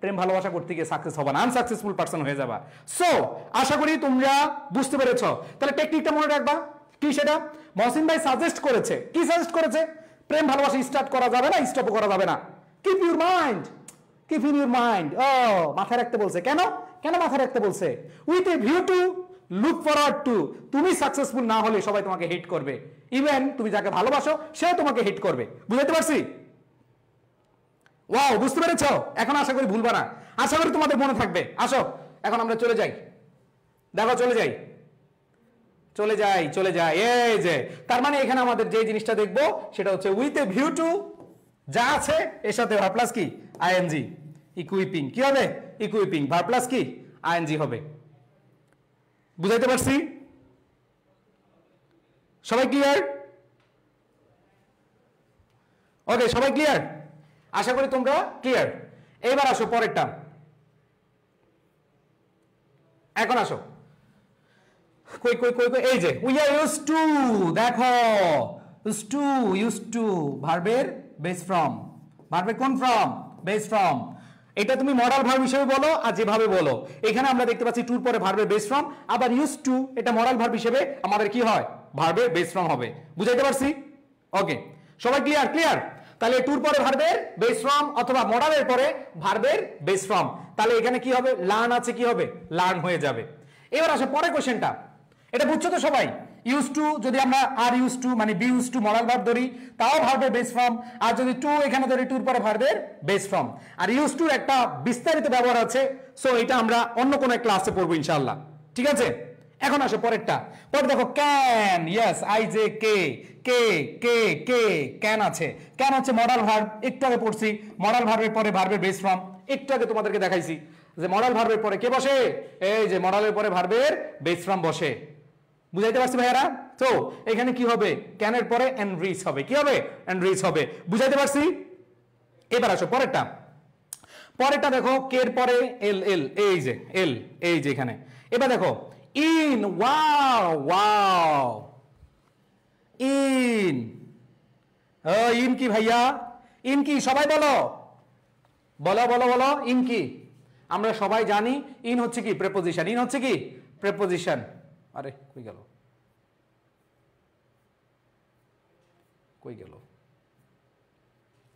প্রেম ভালোবাসা করতে গিয়ে সাকসেস হবে না, আনসাকসেসফুল পারসন হয়ে যাবা। সো আশা করি তোমরা বুঝতে পেরেছো। তাহলে টেকনিকটা মনে রাখবা কি, সেটা মহসিন ভাই সাজেস্ট করেছে। কি সাজেস্ট করেছে? প্রেম ভালোবাসা স্টার্ট করা যাবে না, স্টপ করা যাবে না। Keep your mind, keep in your mind. ও মাথায় রাখতে বলছে। কেন কেন মাথায় রাখতে বলছে? With a view to look forward to, তুমি সাকসেসফুল না হলে সবাই তোমাকে হিট করবে, ইভেন তুমি যাকে ভালোবাসো সেও তোমাকে হিট করবে। বুঝতে পারছি? ওয়াও, বুঝতে পেরেছো? এখন আশা করি ভুলবা না, আশা করি তোমাদের মনে থাকবে। আসো এখন আমরা চলে যাই, দেখো চলে যাই, চলে যাই, চলে যাই। এই যে তার মানে এখানে আমাদের যে জিনিসটা দেখবো সেটা হচ্ছে উইথ এ ভিউ টু, যা আছে এর সাথে ভার্ব প্লাস কি আইএনজি, ইকুইপিং। কি হবে? ইকুইপিং, ভার্ব প্লাস কি আইএনজি হবে। বুঝাইতে পারছি? সবাই ক্লিয়ার? ওকে, সবাই ক্লিয়ার? আশা করি তোমরা ক্লিয়ার। এবার আসো পরেরটা, এখন আসো। কই কই কই কই, এই যে উই আর ইউজড টু, দেখো ইউজড টু, ইউজড টু ভার্বের বেস ফর্ম। ভার্বের কোন ফর্ম? Base form. এটা তুমি মডাল ভার্ব হিসেবে বলো আর যেভাবে বলো। এখানে আমরা দেখতে পাচ্ছি টুর পরে ভার্বের বেস ফর্ম, আবার ইউজড টু এটা মডাল ভার্ব হিসেবে আমাদের কি হয়? ভার্বের বেস ফর্ম হবে। বুঝাইতে পারছি? ওকে, সবাই ক্লিয়ার? ক্লিয়ার। তাহলে টুর পরে ভার্বের বেস ফর্ম অথবা মডালের পরে ভার্বের বেস ফর্ম, তাহলে এখানে কি হবে? লার্ন আছে, কি হবে? লার্ন হয়ে যাবে। এবার আসো পরের কোশ্চেনটা। এটা বুঝছো তো সবাই? ইউজ টু যদি আমরা আর ইউজ টু মানে B use to modal verb ধরি তাও ভার্বের বেস ফর্ম, আর যদি টু এখানে ধরি টুর পরে ভার্বের বেস ফর্ম। আর ইউজ টুর একটা বিস্তারিত ব্যবহার আছে, সো এটা আমরা অন্য কোনো ক্লাসে পড়বো ইনশাআল্লাহ। ঠিক আছে? এখন আসো পরেরটা। পরে দেখো can, yes I J K, K K K, can আছে। ক্যান হচ্ছে মডাল ভার্ব, একটু আগে পড়ছি। মডাল ভার্বের পরে ভার্বের বেস ফর্ম, একটু আগে তোমাদেরকে দেখাইছি যে মডাল ভার্বের পরে কে বসে? এই যে মডালের পরে ভার্বের বেস ফর্ম বসে। বুঝাইতে পারছি ভাইয়ারা? তো এখানে কি হবে? ক্যানের পরে এনরিচ হবে। কি হবে? এনরিচ হবে। বুঝাইতে পারছি? এবার আসো পরেরটা। পরেরটা দেখো কের পরে এল, এল এই যে এল, এই যে এখানে। এবার দেখো in, wow wow, in. In কি ভাইয়া? ইন কি? সবাই বলো, বলো বলো বলো, ইন কি? আমরা সবাই জানি ইন হচ্ছে কি? প্রেপোজিশন। ইন হচ্ছে কি? প্রেপোজিশন। আরে কই গেল, কই গেল?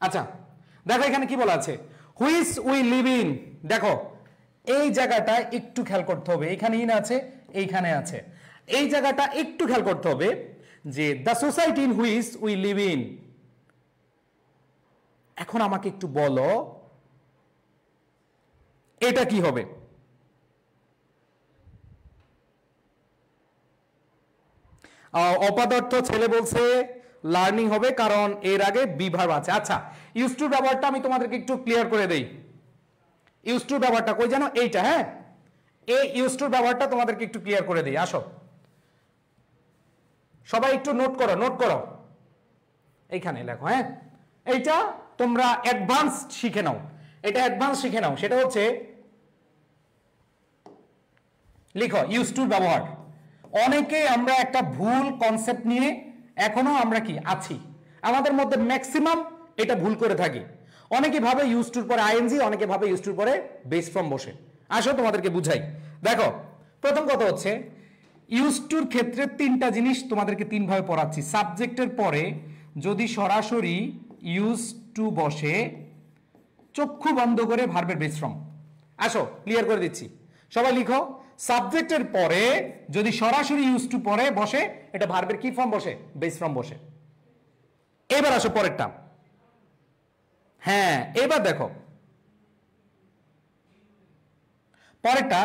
আচ্ছা দেখো এখানে কি বলা আছে? Which we live in. দেখো এই জায়গাটা একটু খেয়াল করতে হবে, এখানে ইন আছে, এইখানে আছে। এই জায়গাটা একটু খেয়াল করতে হবে যে the society in which we live in. এখন আমাকে একটু বলো এটা কি হবে? অপদার্থ ছেলে বলছে লার্নিং হবে, কারণ এর আগে বি ভার্ব আছে। আচ্ছা ইউজ টু ব্যবহারটা আমি তোমাদেরকে একটু ক্লিয়ার করে দেই। ইউজ টু ব্যবহারটা কই জানো? এইটা, হ্যাঁ, এই ইউজ টু ব্যবহারটা তোমাদেরকে একটু ক্লিয়ার করে দেই। আসো সবাই একটু নোট করো, নোট করো, এইখানে লেখো। হ্যাঁ, এইটা তোমরা অ্যাডভান্স শিখে নাও, এটা অ্যাডভান্স শিখে নাও। সেটা হচ্ছে লিখো ইউজ টু ব্যবহার। অনেকে আমরা একটা ভুল কনসেপ্ট নিয়ে এখনো আমরা কি আছি, আমাদের মধ্যে ম্যাক্সিমাম এটা ভুল করে থাকি। অনেকে ভাবে ইউজ টুর পরে আইএনজি, অনেকে ভাবে ইউজ টুর পরে বেস ফর্ম বসে। আসো তোমাদেরকে বুঝাই। দেখো প্রথম কথা হচ্ছে ইউজ টুর ক্ষেত্রে তিনটা জিনিস তোমাদেরকে তিন ভাবে পড়াচ্ছি। সাবজেক্টের পরে যদি সরাসরি ইউজ টু বসে, চক্ষু বন্ধ করে ভার্বের বেস ফর্ম। আসো ক্লিয়ার করে দিচ্ছি, সবাই লিখো। সাবজেক্টের পরে যদি সরাসরি ইউজ টু পরে বসে, এটা ভার্বের কি ফর্ম বসে? বেস ফর্ম বসে। এবার আসো পরেরটা। হ্যাঁ এবার দেখো পরেরটা,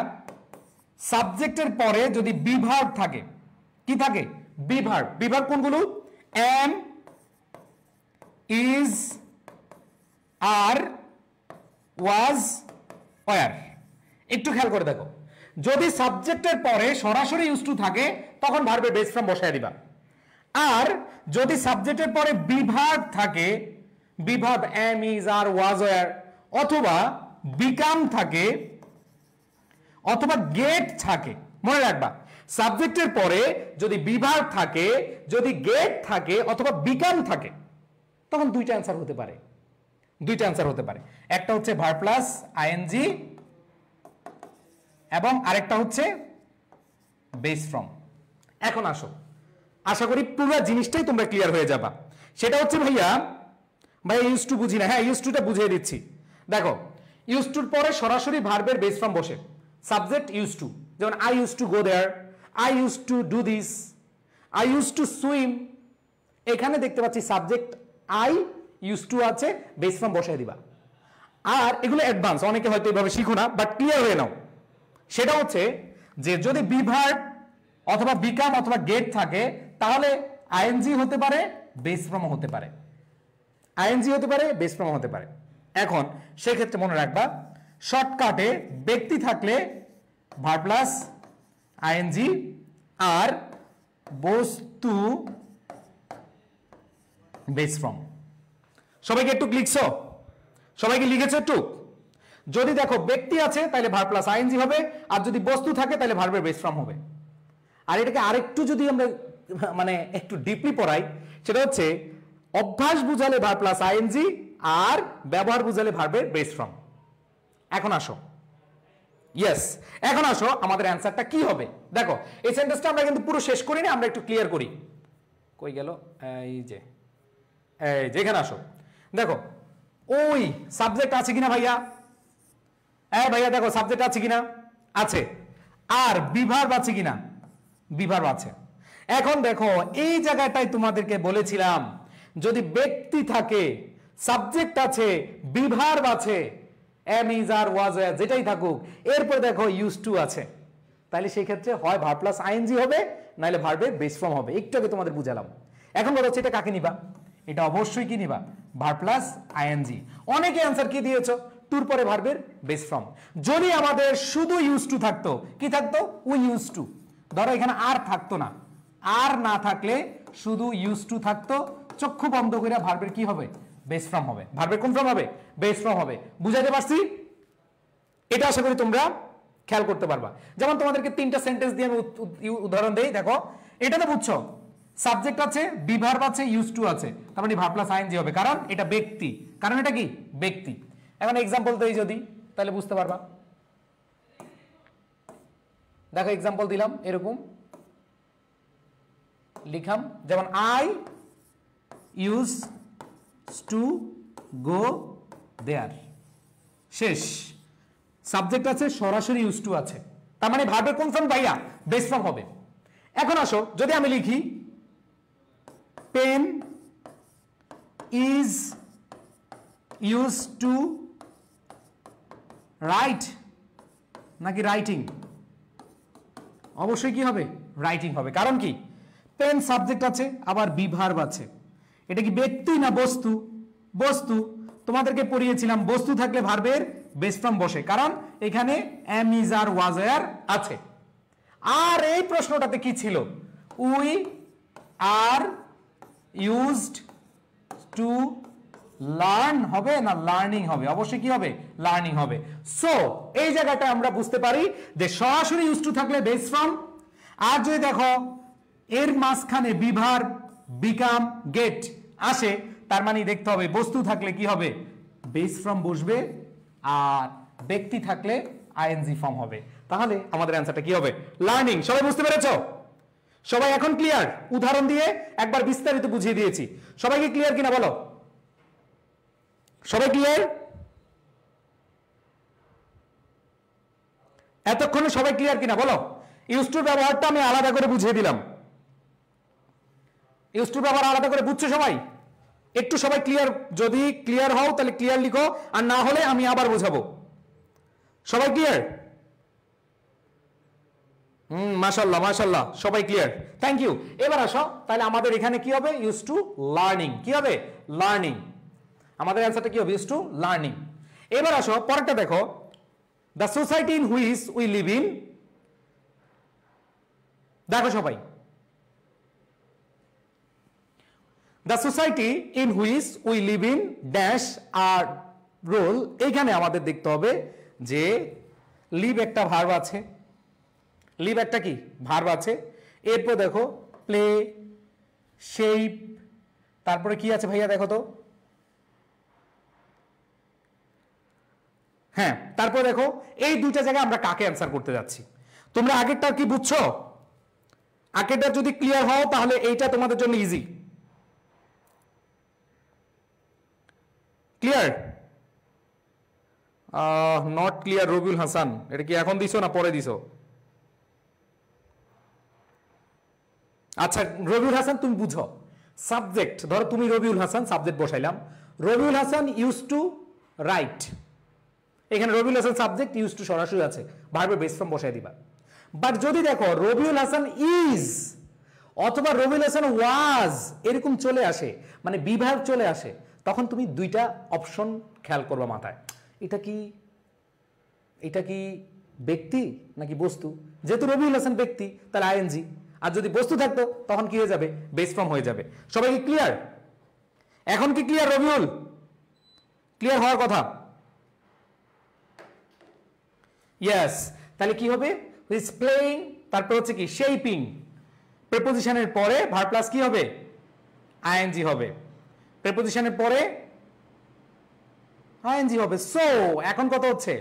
সাবজেক্টের পরে যদি বি ভার্ব থাকে, কি থাকে? B verb. বি ভার্ব কোনগুলো? Am, is, are, was, were. একটু খেয়াল করে দেখো, যদি সাবজেক্টের পরে সরাসরি ইউজ টু থাকে তখন ভার্বের বেস ফর্ম বসায় দিবা। আর যদি সাবজেক্টের পরে বি ভার্ব থাকে, B verb am, is, are, was, were, অথবা বিকাম থাকে, অথবা গেট থাকে, মনে রাখবা সাবজেক্টের পরে যদি বি ভার্ব থাকে, যদি গেট থাকে অথবা বিকাম থাকে, তখন দুইটা অ্যান্সার হতে পারে। দুইটা অ্যান্সার হতে পারে, একটা হচ্ছে ভার্ব প্লাস আইএনজি এবং আরেকটা হচ্ছে বেস ফ্রম। এখন আসো, আশা করি পুরো জিনিসটাই তোমরা ক্লিয়ার হয়ে যাবা। সেটা হচ্ছে ভাইয়া ইউজ টু বুঝি না। হ্যাঁ, ইউজ টুটা বুঝিয়ে দিচ্ছি। দেখো, ইউজ টুর পরে সরাসরি ভার্বের বেস ফ্রম বসে, সাবজেক্ট ইউজ টু। যেমন I use to go there, I use to do this, I use to swim. এখানে দেখতে পাচ্ছি সাবজেক্ট আই ইউজ টু আছে, বেস ফ্রম বসায় দিবা। আর এগুলো অ্যাডভান্স, অনেকে হয়তো এইভাবে শিখো না, বাট ক্লিয়ার হয়ে নাও। সেটা হচ্ছে যে যদি বি ভার্ব অথবা বিকাম অথবা গেট থাকে, তাহলে আইএনজি হতে পারে, বেস ফ্রম হতে পারে। আইএনজি হতে পারে, বেস ফ্রম হতে পারে। এখন সেক্ষেত্রে মনে রাখবা, শর্টকাটে ব্যক্তি থাকলে ভার্ব প্লাস আইএনজি, আর বস্তু বেস ফ্রম। সবাইকে একটু লিখছো? সবাইকে লিখেছো একটু? যদি দেখো ব্যক্তি আছে তাহলে ভার্ব প্লাস আইএনজি হবে, আর যদি বস্তু থাকে তাহলে ভার্বের বেস ফ্রম হবে। আর এটাকে আরেকটু যদি আমরা একটু ডিপলি পড়াই, সেটা হচ্ছে অভ্যাস বুঝালে ভার্ব প্লাস আইএনজি, আর ব্যবহার বুঝালে ভার্বের বেস ফ্রম। এখন আসো, ইয়েস, এখন আসো আমাদের অ্যান্সারটা কি হবে। দেখো, এই সেন্টেন্সটা আমরা কিন্তু পুরো শেষ করি না, আমরা একটু ক্লিয়ার করি। কই গেল? এই যে এখানে আসো। দেখো, ওই সাবজেক্ট আছে কিনা ভাইয়া? হ্যাঁ ভাইয়া, দেখো সাবজেক্ট আছে কিনা? আছে। আর বিভার্ব আছে কিনা? বিভার্ব আছে। এখন দেখো, এই জায়গাটাই তোমাদেরকে বলেছিলাম, যদি ব্যক্তি থাকে, সাবজেক্ট আছে, বিভার্ব আছে, এম ইজ আর ওয়াজ যেটাই থাকুক, এরপর দেখো ইউজ টু আছে, তাহলে সেই ক্ষেত্রে হয় ভার্ব প্লাস আইএনজি হবে, নাহলে ভার্বের বেস ফর্ম হবে। একটু আগে তোমাদের বুঝালাম। এখন বলা হচ্ছে এটা কাকে নিবা? এটা অবশ্যই কি নিবা? Verb plus ING. অনেকে অ্যান্সার কি দিয়েছো? টুর পরে ভার্বের বেস ফর্ম। যদি আমাদের শুধু ইউজ টু থাকতো, কি থাকতো? We use to. ধরো এখানে আর থাকতো না, আর না থাকলে শুধু ইউজ টু থাকতো, চক্ষু বন্ধ করে ভার্বের কি হবে? বেস ফর্ম হবে। ভার্বের কোন ফর্ম হবে? বেস ফর্ম হবে। বুঝাতে পারছি? এটা আশা করি তোমরা খেয়াল করতে পারবা। যেমন তোমাদেরকে তিনটা সেন্টেন্স দিয়ে আমি উদাহরণ দেই। দেখো, এটা তো বুঝছো, সাবজেক্ট আছে, বিভার্ব আছে, ইউজ টু আছে, তার মানে ভার্ব প্লাস আইএনজি হবে, কারণ এটা ব্যক্তি। কারণ এটা কি? ব্যক্তি। এখন এক্সাম্পল দেই যদি, তাহলে বুঝতে পারবা। দেখো এক্সাম্পল দিলাম, এরকম লিখাম, যেমন আই ইউজ টু গো দেয়ার। শেষ। সাবজেক্ট আছে, সরাসরি ইউজ টু আছে, তার মানে ভার্বের কোন ফর্ম ভাইয়া? বেস ফর্ম হবে। এখন আসো, যদি আমি লিখি pen is use to write, নাকি রাইটিং? অবশ্যই কি হবে? রাইটিং হবে। কারণ কি? পেন সাবজেক্ট আছে, আবার বিভার্ব আছে। এটা কি ব্যক্তি না বস্তু? বস্তু। তোমাদেরকে পড়িয়েছিলাম, বস্তু থাকলে ভার্বের বেস ফর্ম বসে, কারণ এখানে এম ইজ আর ওয়াজ আর আছে। আর এই প্রশ্নটাতে কি ছিল? We are used to learn হবে না লার্নিং হবে? অবশ্যই কি হবে? লার্নিং হবে। সো এই জায়গাটা আমরা বুঝতে পারি যে সরাসরি ইউজ টু থাকলে বেস ফর্ম, আর যদি দেখো এর মাঝখানে বিভার্ব, বিকাম, গেট আসে, তার মানে দেখতে হবে বস্তু থাকলে কি হবে? বেস ফর্ম বসবে, আর ব্যক্তি থাকলে আইএনজি ফর্ম হবে। তাহলে আমাদের অ্যান্সারটা কি হবে? লার্নিং। সবাই বুঝতে পেরেছো? সবাই এখন ক্লিয়ার? উদাহরণ দিয়ে একবার বিস্তারিত বুঝিয়ে দিয়েছি। সবাইকে ক্লিয়ার কিনা বলো? সবাই ক্লিয়ার? এতক্ষণে সবাই ক্লিয়ার কিনা বলো? ইউজ টুর ব্যবহারটা আমি আলাদা করে বুঝিয়ে দিলাম। ইউজ টুর ব্যবহার আলাদা করে বুঝছো সবাই? একটু সবাই ক্লিয়ার, যদি ক্লিয়ার হও তাহলে ক্লিয়ার লিখো, আর না হলে আমি আবার বোঝাবো। সবাই ক্লিয়ার? মাশাআল্লাহ মাশাআল্লাহ, সবাই ক্লিয়ার, থ্যাংক ইউ। এবার আসো, তাহলে আমাদের এখানে কি হবে? Use to learning. কি হবে? লার্নিং। আমাদের অ্যান্সারটা কি হবে? Use to learning. এবার আসো পরেরটা দেখো, the society in which we live in. দেখো সবাই, the society in which we live in dash are role. এইখানে আমাদের দেখতে হবে যে লিভ একটা ভার্ব আছে, লিভ একটা কি ভার্ব আছে, এরপর দেখো প্লে, শেপ, তারপরে কি আছে ভাইয়া দেখো তো, হ্যাঁ তারপর দেখো এই দুইটা জায়গায় আমরা কাকে অ্যান্সার করতে যাচ্ছি। তোমরা আগেরটা কি বুঝছো? আগেরটা যদি ক্লিয়ার হও তাহলে এইটা তোমাদের জন্য easy. Clear? Not clear Rabiul Hasan, এটা কি এখন দিছো না পরে দিছো? আচ্ছা রবিউল হাসান তুমি বুঝো, সাবজেক্ট ধরো তুমি রবিউল হাসান, সাবজেক্ট বসাইলাম, Rabiul Hasan use to write, এখানে Rabiul Hasan subject, use to সরাসরি আছে, ভার্বের বেস ফর্ম বসাই দিবা। বাট যদি দেখো রবিউল হাসান ইজ অথবা রবিউল হাসান ওয়াজ এরকম চলে আসে, মানে বিভাগ চলে আসে, তখন তুমি দুইটা অপশন খেয়াল করবা মাথায়, এটা কি ব্যক্তি নাকি বস্তু? যেহেতু রবিউল হাসান ব্যক্তি তাহলে আইএনজি, আর যদি বস্তু থাকতো তখন কি হয়ে যাবে? বেস ফর্ম হয়ে যাবে। সবাই কি ক্লিয়ার? এখন কি ক্লিয়ার রবিউল? ক্লিয়ার হওয়ার কথা। ইয়েস, তাহলে কি হবে? ইজ প্লেইং, তারপর হচ্ছে কি শেপিং, প্রিপোজিশনের পরে ভার্ব প্লাস কি হবে? আইএনজি হবে, প্রিপোজিশনের পরে আইএনজি হবে। সো এখন কত হচ্ছে?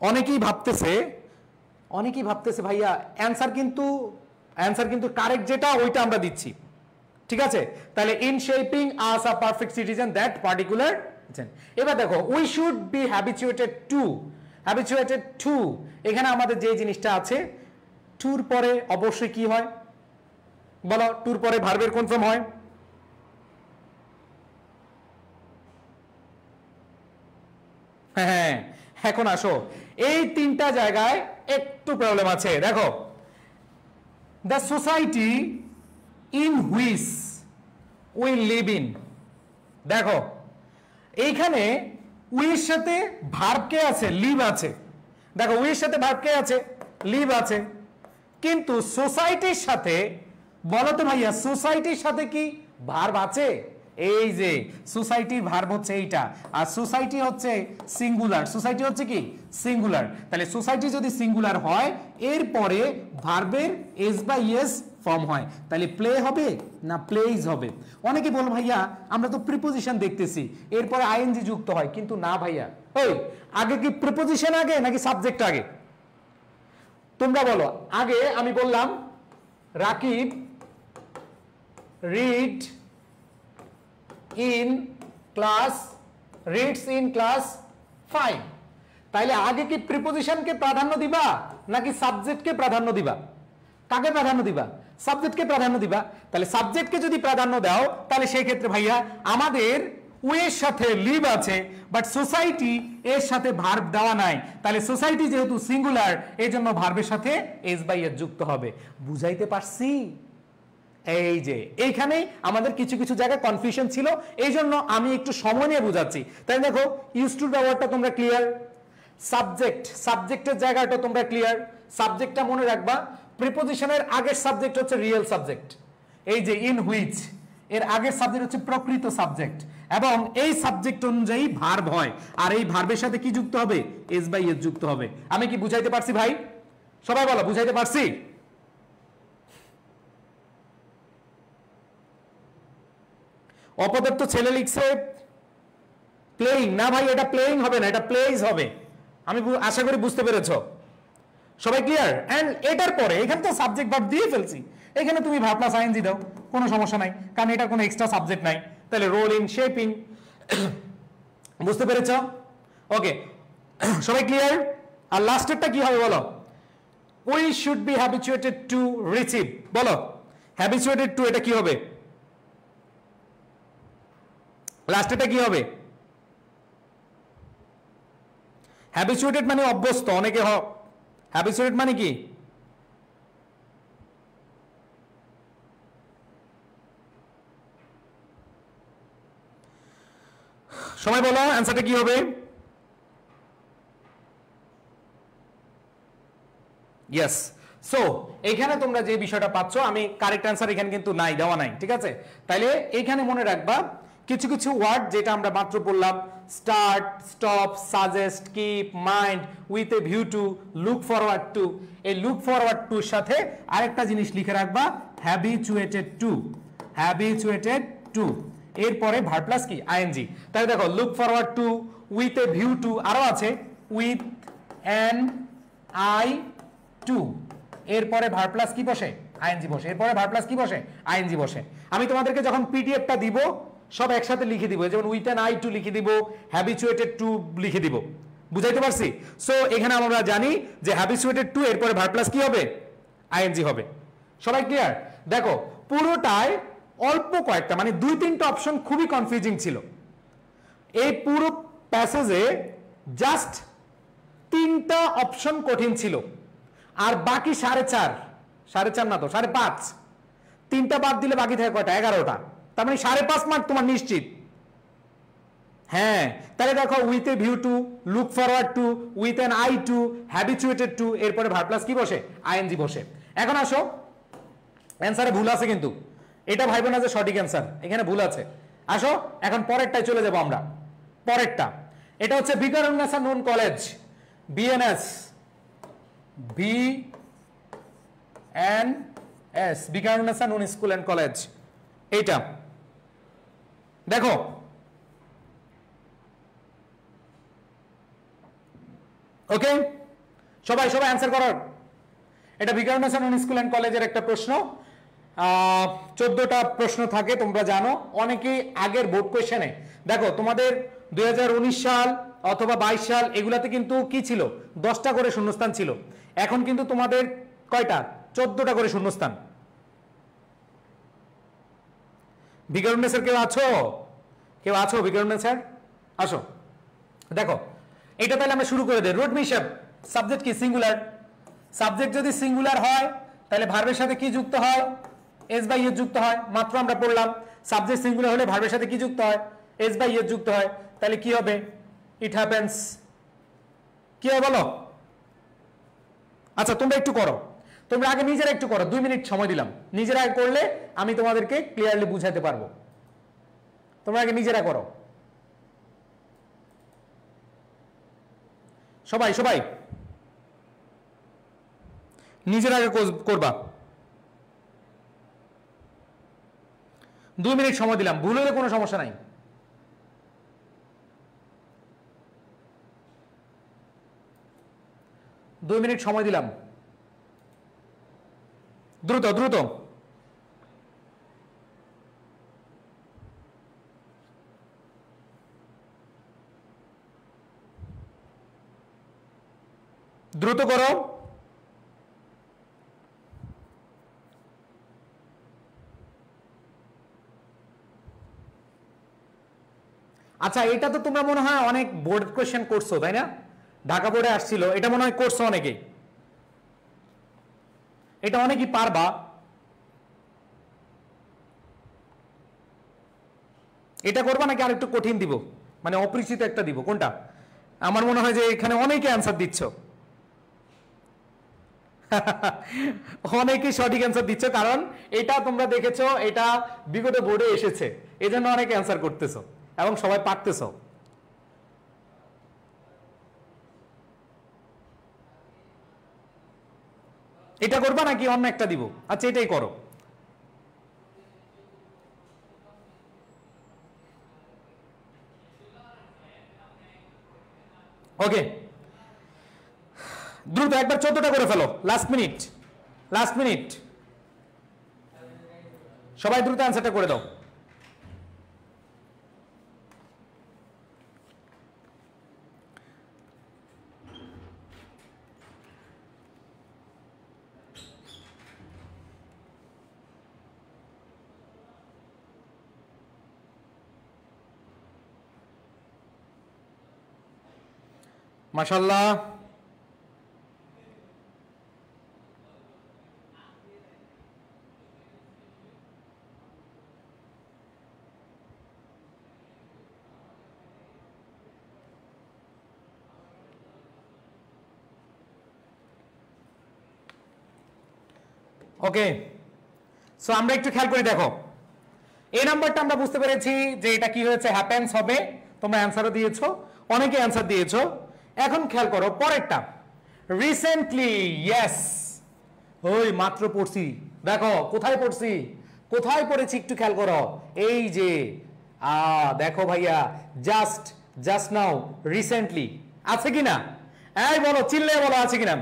অনেকেই ভাবতেছে ভাইয়া অ্যান্সার কিন্তু কারেক্ট যেটা ওইটা আমরা দিচ্ছি, ঠিক আছে? তাহলে in shaping us a perfect citizen that particular. এবার দেখো we should be habituated to, এখানে আমাদের যে জিনিসটা আছে, টুর পরে অবশ্যই কি হয় বলো? টুর পরে ভার্বের কোন ফর্ম হয়? হ্যাঁ, এখন আসো, এই তিনটা জায়গায় একটু প্রবলেম আছে। দেখো the society in which we live in, দেখো এইখানে উইর সাথে ভার্ব কে আছে? লিভ আছে। দেখো উইর সাথে ভার্ব কে আছে? লিভ আছে। কিন্তু সোসাইটির সাথে বলো তো ভাইয়া, সোসাইটির সাথে কি ভার্ব আছে? এই যে সোসাইটির ভার্ব হচ্ছে এইটা, আর সোসাইটি হচ্ছে সিঙ্গুলার, সোসাইটি হচ্ছে কি সিঙ্গুলার। তাহলে সোসাইটি যদি সিঙ্গুলার হয় এরপরে ভার্বের এস বা ইএস ফর্ম হয়, তাহলে প্লে হবে না প্লেইজ হবে? অনেকে বল ভাইয়া আমরা তো প্রিপোজিশন দেখতেছি এরপরে আইএনজি যুক্ত হয়, কিন্তু না ভাইয়া, ওই আগে কি প্রিপোজিশন আগে নাকি সাবজেক্ট আগে? তোমরা বলো। আগে আমি বললাম রাকিব রিডস ইন ক্লাস 5, তাইলে আগে কি প্রিপোজিশনকে প্রাধান্য দিবা নাকি সাবজেক্টকে প্রাধান্য দিবা? কাকে প্রাধান্য দিবা? সাবজেক্টকে প্রাধান্য দিবা। তাহলে সাবজেক্টকে যদি প্রাধান্য দাও তাহলে সেই ক্ষেত্রে ভাইয়া আমাদের ওয়ের সাথে লিভ আছে, বাট সোসাইটি এর সাথে ভার্ব দেওয়া নাই, তাহলে সোসাইটি যেহেতু সিঙ্গুলার এই জন্য ভার্বের সাথে এস বাই এস যুক্ত হবে। বুঝাইতে পারছি? এই যে এইখানেই আমাদের কিছু কিছু জায়গায় কনফিউশন ছিল, এই জন্য আমি একটু সময় নিয়ে বুঝাচ্ছি। তাই দেখো ইউজ টু ব্যবহারটা তোমরা ক্লিয়ার, সাবজেক্টের জায়গাটা তোমরা ক্লিয়ার। সাবজেক্টটা মনে রাখবা, প্রিপোজিশনের আগের সাবজেক্ট হচ্ছে রিয়েল সাবজেক্ট, এই যে ইন হুইচ এর আগের সাবজেক্ট হচ্ছে প্রকৃত সাবজেক্ট, এবং এই সাবজেক্ট অনুযায়ী ভার্ব হয়, আর এই ভার্বের সাথে কি যুক্ত হবে? এস বাই এস যুক্ত হবে। আমি কি বুঝাইতে পারছি ভাই? সবাই বলো বুঝাইতে পারছি? অপদার্থ ছেলে লিখছে প্লেইং, না ভাই এটা প্লেইং হবে না, এটা প্লেইজ হবে। আমি আশা করি বুঝতে পেরেছো সবাই, ক্লিয়ার? এন্ড এটার পরে এখানে তো সাবজেক্ট ভার্ব দিয়ে ফেলছি, এখানে তুমি ভার্ব প্লাস আইএনজি দাও, কোনো সমস্যা নাই, কারণ এটার কোনো এক্সট্রা সাবজেক্ট নাই। তাহলে রোল ইন শেপিং, বুঝতে পেরেছো? ওকে সবাই ক্লিয়ার? আর লাস্টেরটা কি হবে বলো? We should be habituated to receive, বলো হ্যাবিচুয়েটেড টু, এটা কি হবে? লাস্টেরটা কি হবে? হ্যাবিচুয়েটেড মানে অভ্যস্ত, অনেকে হ্যাবিচুয়েটেড মানে কি? সবাই বলো অ্যান্সারটা কি হবে? ইয়েস। সো এখানে তোমরা যে বিষয়টা পাচ্ছ, আমি কারেক্ট অ্যান্সার এখানে কিন্তু নাই, দেওয়া নাই, ঠিক আছে? তাইলে এখানে মনে রাখবা কিছু কিছু ওয়ার্ড যেটা আমরা মাত্র বললাম, start, stop, suggest, keep, mind, with a view to, look forward two. এই লুক ফরওয়ার্ড টুর সাথে আরেকটা জিনিস লিখে রাখবা, হ্যাবিচুয়েটেড টু, হ্যাবিচুয়েটেড টু। এরপরে ভার্ব প্লাস কি আইএনজি। তাহলে দেখো look forward to, with a view two, আরো আছে উইথ অ্যান আই টু। এরপরে ভার্ব প্লাস কি বসে আইএনজি বসে। এরপরে ভার্ব প্লাস কি বসে আইএনজি বসে। আমি তোমাদেরকে যখন পিডিএফটা দিব সব একসাথে লিখে দিব, যেমন উইথ অ্যান আই টু লিখে দিব, হ্যাবিচুয়েটেড টু লিখে দিব। বুঝাইতে পারছি? সো এখানে আমরা জানি যে হ্যাবিচুয়েটেড টু এরপরে ভার্ব প্লাস কি হবে আইএনজি হবে। সবাই ক্লিয়ার? দেখো পুরোটায় অল্প কয়েকটা মানে 2-3টা অপশন খুবই কনফিউজিং ছিল। এই পুরো প্যাসেজে জাস্ট 3টা অপশন কঠিন ছিল, আর বাকি 4.5 না তো 5.5, 3টা বাদ দিলে বাকি থাকে কয়টা 11টা, তার মানে 5.5 মার্ক তোমার নিশ্চিত। হ্যাঁ, তাহলে দেখো with a view to, look forward to, with an eye to, habituated to, এরপরে ভার্ব প্লাস কি বসে আইএনজি বসে। এখন আসো, অ্যান্সারে ভুল আছে কিন্তু, এটা ভাইবো না যে সঠিক অ্যান্সার, এখানে ভুল আছে। আসো এখন পরেরটায় চলে যাব আমরা। পরেরটা এটা হচ্ছে Viqarunnisa Noon college, BNS, BNS, Viqarunnisa Noon school and college. এইটা দেখো ওকে, সবাই অ্যান্সার করার। এটা ভিকারুন্নেসা নূন স্কুল অ্যান্ড কলেজের একটা প্রশ্ন। 14টা প্রশ্ন থাকে তোমরা জানো, অনেকেই আগের বোর্ড কোয়েশ্চেনে দেখো তোমাদের 2019 সাল অথবা 22 সাল এগুলাতে কিন্তু কি ছিল 10টা করে শূন্যস্থান ছিল, এখন কিন্তু তোমাদের কয়টা 14টা করে শূন্যস্থান। ভিকারুন্নেসার কেউ আছো ভিকারুন্নেসার? আসো দেখো এটা তাহলে আমরা শুরু করে দেই। রুট মিশাপ, সাবজেক্ট কি সিঙ্গুলার, সাবজেক্ট যদি সিঙ্গুলার হয় তাহলে ভার্বের সাথে কি যুক্ত হয় এস বাই এস যুক্ত হয়, মাত্র আমরা পড়লাম। সাবজেক্ট সিঙ্গুলার হলে ভার্বের সাথে কি যুক্ত হয় এস বাই এস যুক্ত হয়, তাহলে কি হবে ইট হ্যাপেন্স। কি হয় বলো? আচ্ছা তোমরা একটু করো, তোমরা আগে নিজেরা একটু করো, 2 মিনিট সময় দিলাম, নিজেরা করলে আমি তোমাদেরকে ক্লিয়ারলি বুঝাতে পারবো। তোমরা আগে নিজেরা করো, সবাই নিজের আগে করবা। 2 মিনিট সময় দিলাম, ভুল হলে কোনো সমস্যা নাই। দুই মিনিট সময় দিলাম, দ্রুত করো। আচ্ছা এটা তো তোমরা মনে হয় অনেক বোর্ড কোয়েশ্চেন করছো তাই না? ঢাকা বোর্ডে আসছিল, এটা মনে হয় করছো অনেকেই, এটা অনেকেই পারবা। এটা করবা নাকি আর একটু কঠিন দিব, মানে অপরিচিত একটা দিব, কোনটা? আমার মনে হয় যে এখানে অনেকে অ্যান্সার দিচ্ছ, অনেকেই সঠিক অ্যান্সার দিচ্ছ, কারণ এটা তোমরা দেখেছো এটা বিগত বোর্ডে এসেছে, এজন্য অনেকে অ্যান্সার করতেছো এবং সবাই পারতেছো। এটা করবা নাকি অন্য একটা দিব? আচ্ছা এটাই করো। ওকে দ্রুত একবার 14টা করে ফেলো, লাস্ট মিনিট, সবাই দ্রুত অ্যান্সারটা করে দাও। মাশাআল্লাহ, ওকে। সো আমরা একটু খেয়াল করি, দেখো এই নাম্বারটা আমরা বুঝতে পেরেছি যে এটা কি হয়েছে, হ্যাপেন্স হবে। তোমরা অ্যান্সারও দিয়েছো, অনেকে অ্যান্সার দিয়েছো। এখন খেয়াল করো পরেরটা, রিসেন্টলি। ইয়েস, ওই মাত্র পড়ছি। দেখো কোথায় পড়ছি, কোথায় পড়েছি একটু খেয়াল করো। এই যে দেখো ভাইয়া, জাস্ট নাও, রিসেন্টলি আছে কিনা? এই বলো, চিল্লে বলো আছে কিনা।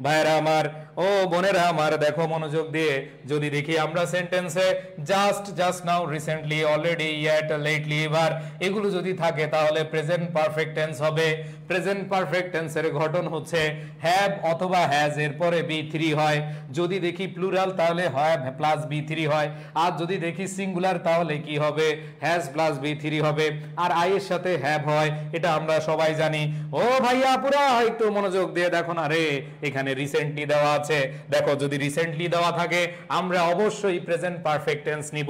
ভাইরা আমার, ও বোনেরা আমার, দেখো মনোযোগ দিয়ে যদি দেখি আমরা সেন্টেন্সে just now, recently, already, yet, lately, এবার এগুলো যদি থাকে তাহলে প্রেজেন্ট পারফেক্ট টেন্স হবে। প্রেজেন্ট পারফেক্ট টেন্সের গঠন হচ্ছে হ্যাভ অথবা হ্যাজ এর পরে বি3 হয়। যদি দেখি প্লুরাল তাহলে হ্যাভ প্লাস বি3 হয়। আর যদি দেখি সিঙ্গুলার তাহলে কি হবে, হ্যাজ প্লাস বি3 হবে। আর আই এর সাথে হ্যাভ হয়, এটা আমরা সবাই জানি। ও ভাইয়া পুরা একটু মনোযোগ দিয়ে দেখো না রে, এখানে রিসেন্টলি দেওয়া আছে। দেখো যদি রিসেন্টলি দেওয়া থাকে আমরা অবশ্যই প্রেজেন্ট পারফেক্ট টেন্স নিব।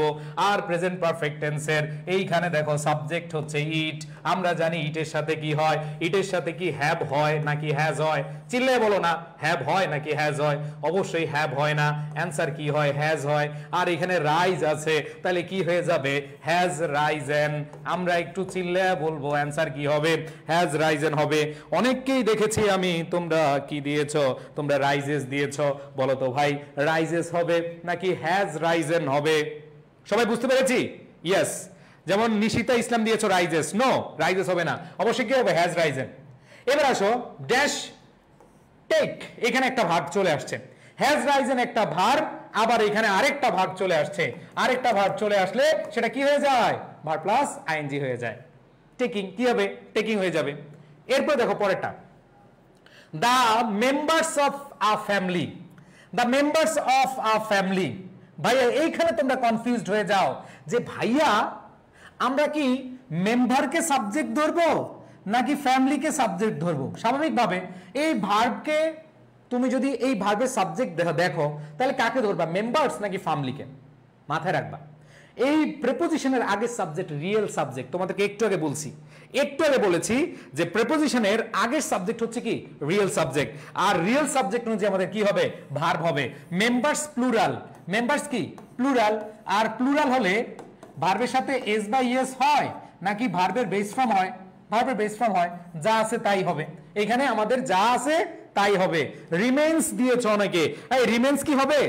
আর প্রেজেন্ট পারফেক্ট টেন্সের এইখানে দেখো সাবজেক্ট হচ্ছে ইট। আমরা জানি ইটের সাথে কি হয়, ইটের সাথে কি হ্যাভ হয় নাকি হ্যাজ হয়? চিল্লে বলো না, হ্যাভ হয় নাকি হ্যাজ হয়? অবশ্যই হ্যাভ হয় না, অ্যান্সার কি হয়, হ্যাজ হয়। আর এখানে রাইজ আছে, তাহলে কি হয়ে যাবে, হ্যাজ রাইজেন। আমরা একটু চিল্লে বলবো, অ্যান্সার কি হবে, হ্যাজ রাইজেন হবে। অনেককেই দেখেছি আমি, তোমরা কি দিয়েছো, তোমরা রাইজেস দিয়েছো। বলো তো ভাই, রাইজেস হবে নাকি হ্যাজ রাইজেন হবে? সবাই বুঝতে পেরেছি? ইয়েস। যেমন নিশিতা ইসলাম দিয়েছো রাইজেস, নো, রাইজেস হবে না, অবশ্যই কি হবে, হ্যাজ রাইজেন। এবার আসো ড্যাশ টেক, এখানে একটা ভার্ব চলে আসছে। হ্যাজ রাইজেন একটা ভার্ব, আবার এখানে আরেকটা ভার্ব চলে আসছে। আরেকটা ভার্ব চলে আসলে সেটা কি হয়ে যায়, ভার্ব প্লাস আইএনজি হয়ে যায়। টেকিং কি হবে, টেকিং হয়ে যাবে। এরপর দেখো পরেরটা, the members of a family. The members of a family. ভাইয়া এইখানে তোমরা কনফিউজড হয়ে যাও যে ভাইয়া আমরা কি মেম্বারকে সাবজেক্ট ধরবো নাকি ফ্যামিলিকে সাবজেক্ট ধরবো? স্বাভাবিকভাবে এই ভার্বকে তুমি যদি এই ভার্বের সাবজেক্ট দেখো তাহলে কাকে ধরবা, মেম্বার্স নাকি ফ্যামিলিকে? মাথায় রাখবা এই প্রেপোজিশনের আগের সাবজেক্ট রিয়েল সাবজেক্ট। তোমাদেরকে একটু আগে বলেছি যে প্রেপোজিশনের আগের সাবজেক্ট হচ্ছে কি, রিয়েল সাবজেক্ট। আর রিয়েল সাবজেক্ট অনুযায়ী আমাদের কি হবে, ভার্ব হবে। মেম্বার্স প্লুরাল, মেম্বার্স কি প্লুরাল। আর প্লুরাল হলে ভার্বের সাথে এস বা ইএস হয় নাকি ভার্বের বেস ফর্ম হয়? ভার্বের বেস ফর্ম হয়, যা আছে তাই হবে। এখানে আমাদের যা আছে তাই হবে। রিমেন্স দিয়েছ অনেকে, এই রিমেন্স কি হবে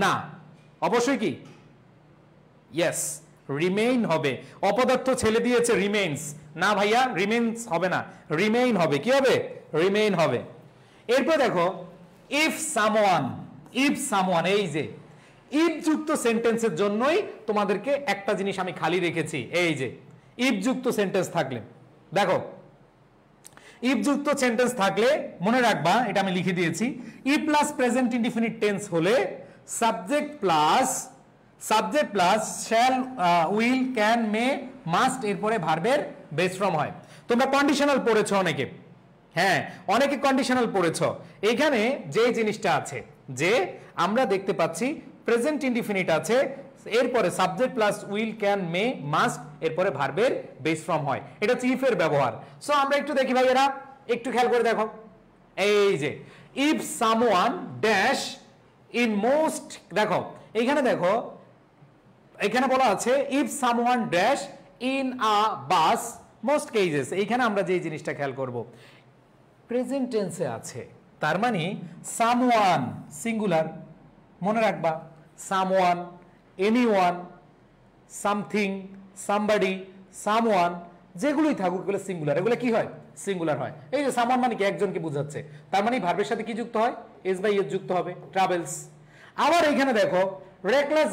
না, অবশ্যই কি ইয়েস রিমেইন হবে। অপদার্থ ছেলে দিয়েছে রিমেইনস, না ভাইয়া রিমেইনস হবে না, রিমেইন হবে। কি হবে, রিমেইন হবে। এরপর দেখো ইফ সামওয়ান, এই যে ইফ যুক্ত সেন্টেন্সের জন্যই তোমাদেরকে একটা জিনিস আমি খালি রেখেছি। এই যে ইফ যুক্ত সেন্টেন্স থাকলে, দেখো ইফ যুক্ত সেন্টেন্স থাকলে মনে রাখবা, এটা আমি লিখে দিয়েছি, if plus present indefinite tense হলে subject plus shall, will, can, may, must এরপরে ভার্বের বেস ফর্ম হয়। তোমরা কন্ডিশনাল পড়েছো অনেকে, হ্যাঁ অনেকে কন্ডিশনাল পড়েছো। এখানে যে জিনিসটা আছে যে আমরা দেখতে পাচ্ছি প্রেজেন্ট ইনডিফিনিট আছে, এরপরে subject plus will, can, may, must এরপরে ভার্বের বেস ফর্ম হয়। এটা হচ্ছে ইফ এর ব্যবহার। সো আমরা একটু দেখি ভাই, এরা একটু খেয়াল করে দেখো। এই যে if someone dash in most, দেখো এখানে দেখো, এখানে বলা আছে if someone dash in a bus most cases. এইখানে আমরা যে জিনিসটা খেয়াল করব, প্রেজেন্ট টেন্সে আছে, তার মানে সামওয়ান সিঙ্গুলার, মনে রাখবা someone, anyone, something, somebody, someone যেগুলোই থাকুক এগুলো সিঙ্গুলার, এগুলো কি হয়, সিঙ্গুলার হয়। এই যে সামওয়ান মানে কি একজনকে বোঝাচ্ছে, তার মানে ভার্বের সাথে কি যুক্ত হয়, এস বাই এস যুক্ত হবে, ট্রাভেলস। আবার এখানে দেখো রেকলেস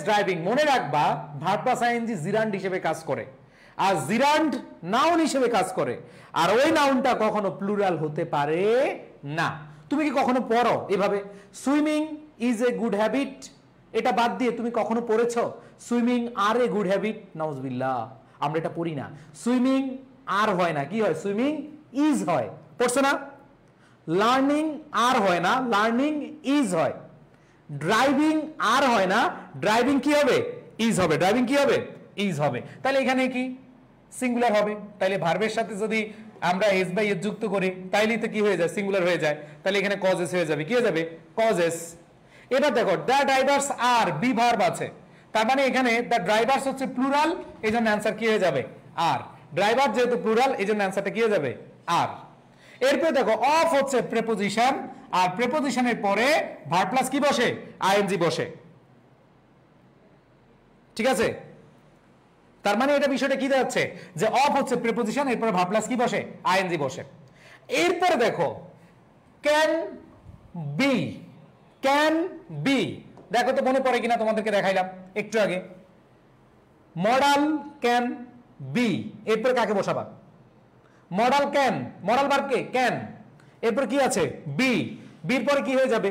ড্রাইভিং, মনে রাখবা ভার্ব প্লাস আইএনজি জিরান্ড হিসেবে কাজ করে, আর জিরান্ড নাউন হিসেবে কাজ করে, আর ওই নাউনটা কখনো প্লুরাল হতে পারে না। তুমি কি কখনো পড়ো এভাবে, swimming is a good habit, এটা বাদ দিয়ে তুমি কখনো পড়েছো swimming are a good habit? নাউজুবিল্লাহ, আমরা এটা পড়ি না। সুইমিং আর হয় না, কি হয়, সুইমিং ইজ হয়, পড়ছো না? লার্নিং আর হয় না, লার্নিং ইজ হয়। ড্রাইভিং আর হয় না, ড্রাইভিং কি হবে, ইজ হবে, ড্রাইভিং কি হবে, ইজ হবে। তাহলে এখানে কি সিঙ্গুলার হবে। তাহলে ভার্বের সাথে যদি আমরা এস বাই এস যুক্ত করি তাইলে তো কি হয়ে যায়, সিঙ্গুলার হয়ে যায়। তাহলে এখানে কজেস হয়ে যাবে, কি হয়ে যাবে, কজেস। এবার দেখো the drivers are B verb আছে, তার মানে এখানে দ্য ড্রাইভার্স হচ্ছে প্লুরাল, এই জন্য অ্যান্সার কি হয়ে যাবে আর। ড্রাইভার যেহেতু প্লুরাল এই জন্য অ্যান্সারটা কি হয়ে যাবে আর। এরপর দেখো অফ হচ্ছে প্রেপোজিশন, আর প্রেপোজিশনের পরে ভার্ব প্লাস কি বসে আইএনজি বসে, ঠিক আছে। তার মানে এটা বিষয়টা কি যাচ্ছে যে অফ হচ্ছে প্রিপোজিশন, এরপর ভার্ব প্লাস কি বসে আইএনজি বসে। এরপর দেখো ক্যান বি, ক্যান বি, দেখো তো মনে পড়ে কিনা তোমাদেরকে দেখাইলাম একটু আগে। মডাল ক্যান বি, এরপর কাকে বসাবা মডাল ক্যান, মডাল ভার্ব কে ক্যান, এরপর কি আছে বি, বির পরে কি হয়ে যাবে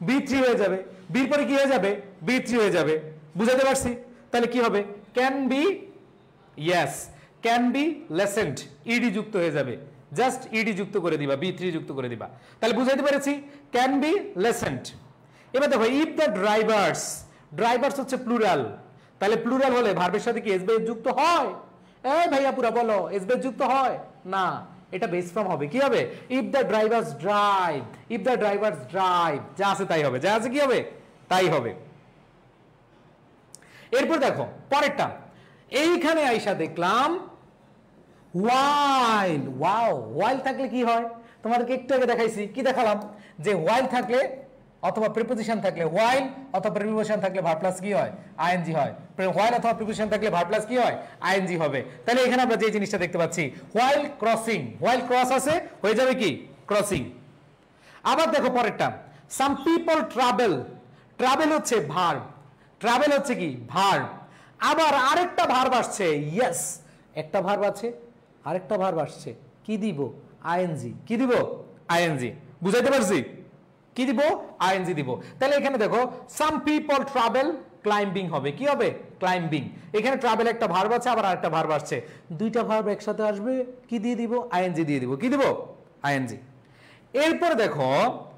বি থ্রি হয়ে যাবে, বির পরে কি হয়ে যাবে বি থ্রি হয়ে যাবে, বুঝাতে পারছি। তাহলে কি হবে can be, yes can be lessened, ED যুক্ত হয়ে যাবে, জাস্ট ইডি যুক্ত করে দিবা, বি থ্রি যুক্ত করে দিবা, তাহলে বুঝাইতে পেরেছি ক্যান বি লেসেন্ড। এবার দেখো ইফ দ্য ড্রাইভার্স, ড্রাইভার্স হচ্ছে প্লুরাল, তাহলে প্লুরাল হলে ভার্বের সাথে কি এসবে যুক্ত হয়? এই ভাইয়া পুরা বলো এসবে যুক্ত হয় না, এটা বেস ফর্ম হবে, কি হবে if the drivers drive, if the drivers drive, যা আছে তাই হবে, যা আছে কি হবে তাই হবে। এরপর দেখো পরেরটা, এইখানে আইসা দেখলাম ওয়াইল, ওয়াও ওয়াইল থাকলে কি হয় তোমাদেরকে একটু আগে দেখাইছি, কি দেখালাম যে ওয়াইল থাকলে অথবা প্রিপোজিশন থাকলে ওয়াইল অথবা প্রিপোজিশন থাকলে ভার্ব প্লাস কি হয় আইএনজি হয়, ওয়াইল অথবা প্রিপোজিশন থাকলে ভার্ব প্লাস কি হয় আইএনজি হবে। তাহলে এখানে আমরা যে জিনিসটা দেখতে পাচ্ছি হোয়াইল ক্রসিং, হোয়াইল ক্রস আছে হয়ে যাবে কি ক্রসিং। আবার দেখো পরেরটা সাম পিপল ট্রাভেল, ট্রাভেল হচ্ছে ভার্ব, ট্রাভেল হচ্ছে কি ভার্ব, আবার আরেকটা ভার্ব আসছে, ইয়েস একটা ভার্ব আছে আরেকটা ভার্ব আসছে, কি দিব আইএনজি, কি দিব আইএনজি, বুঝাইতে পারছি কি দিব আইএনজি দিব। তাহলে এখানে দেখো সাম পিপল ট্রাভেল ক্লাইম্বিং হবে, কি হবে ক্লাইম্বিং, এখানে ট্রাভেল একটা ভার্ব আছে আবার আরেকটা ভার্ব আসছে, দুইটা ভার্ব একসাথে আসবে, কি দিয়ে দিব আইএনজি দিয়ে দিব, কি দিব আইএনজি। এরপর দেখো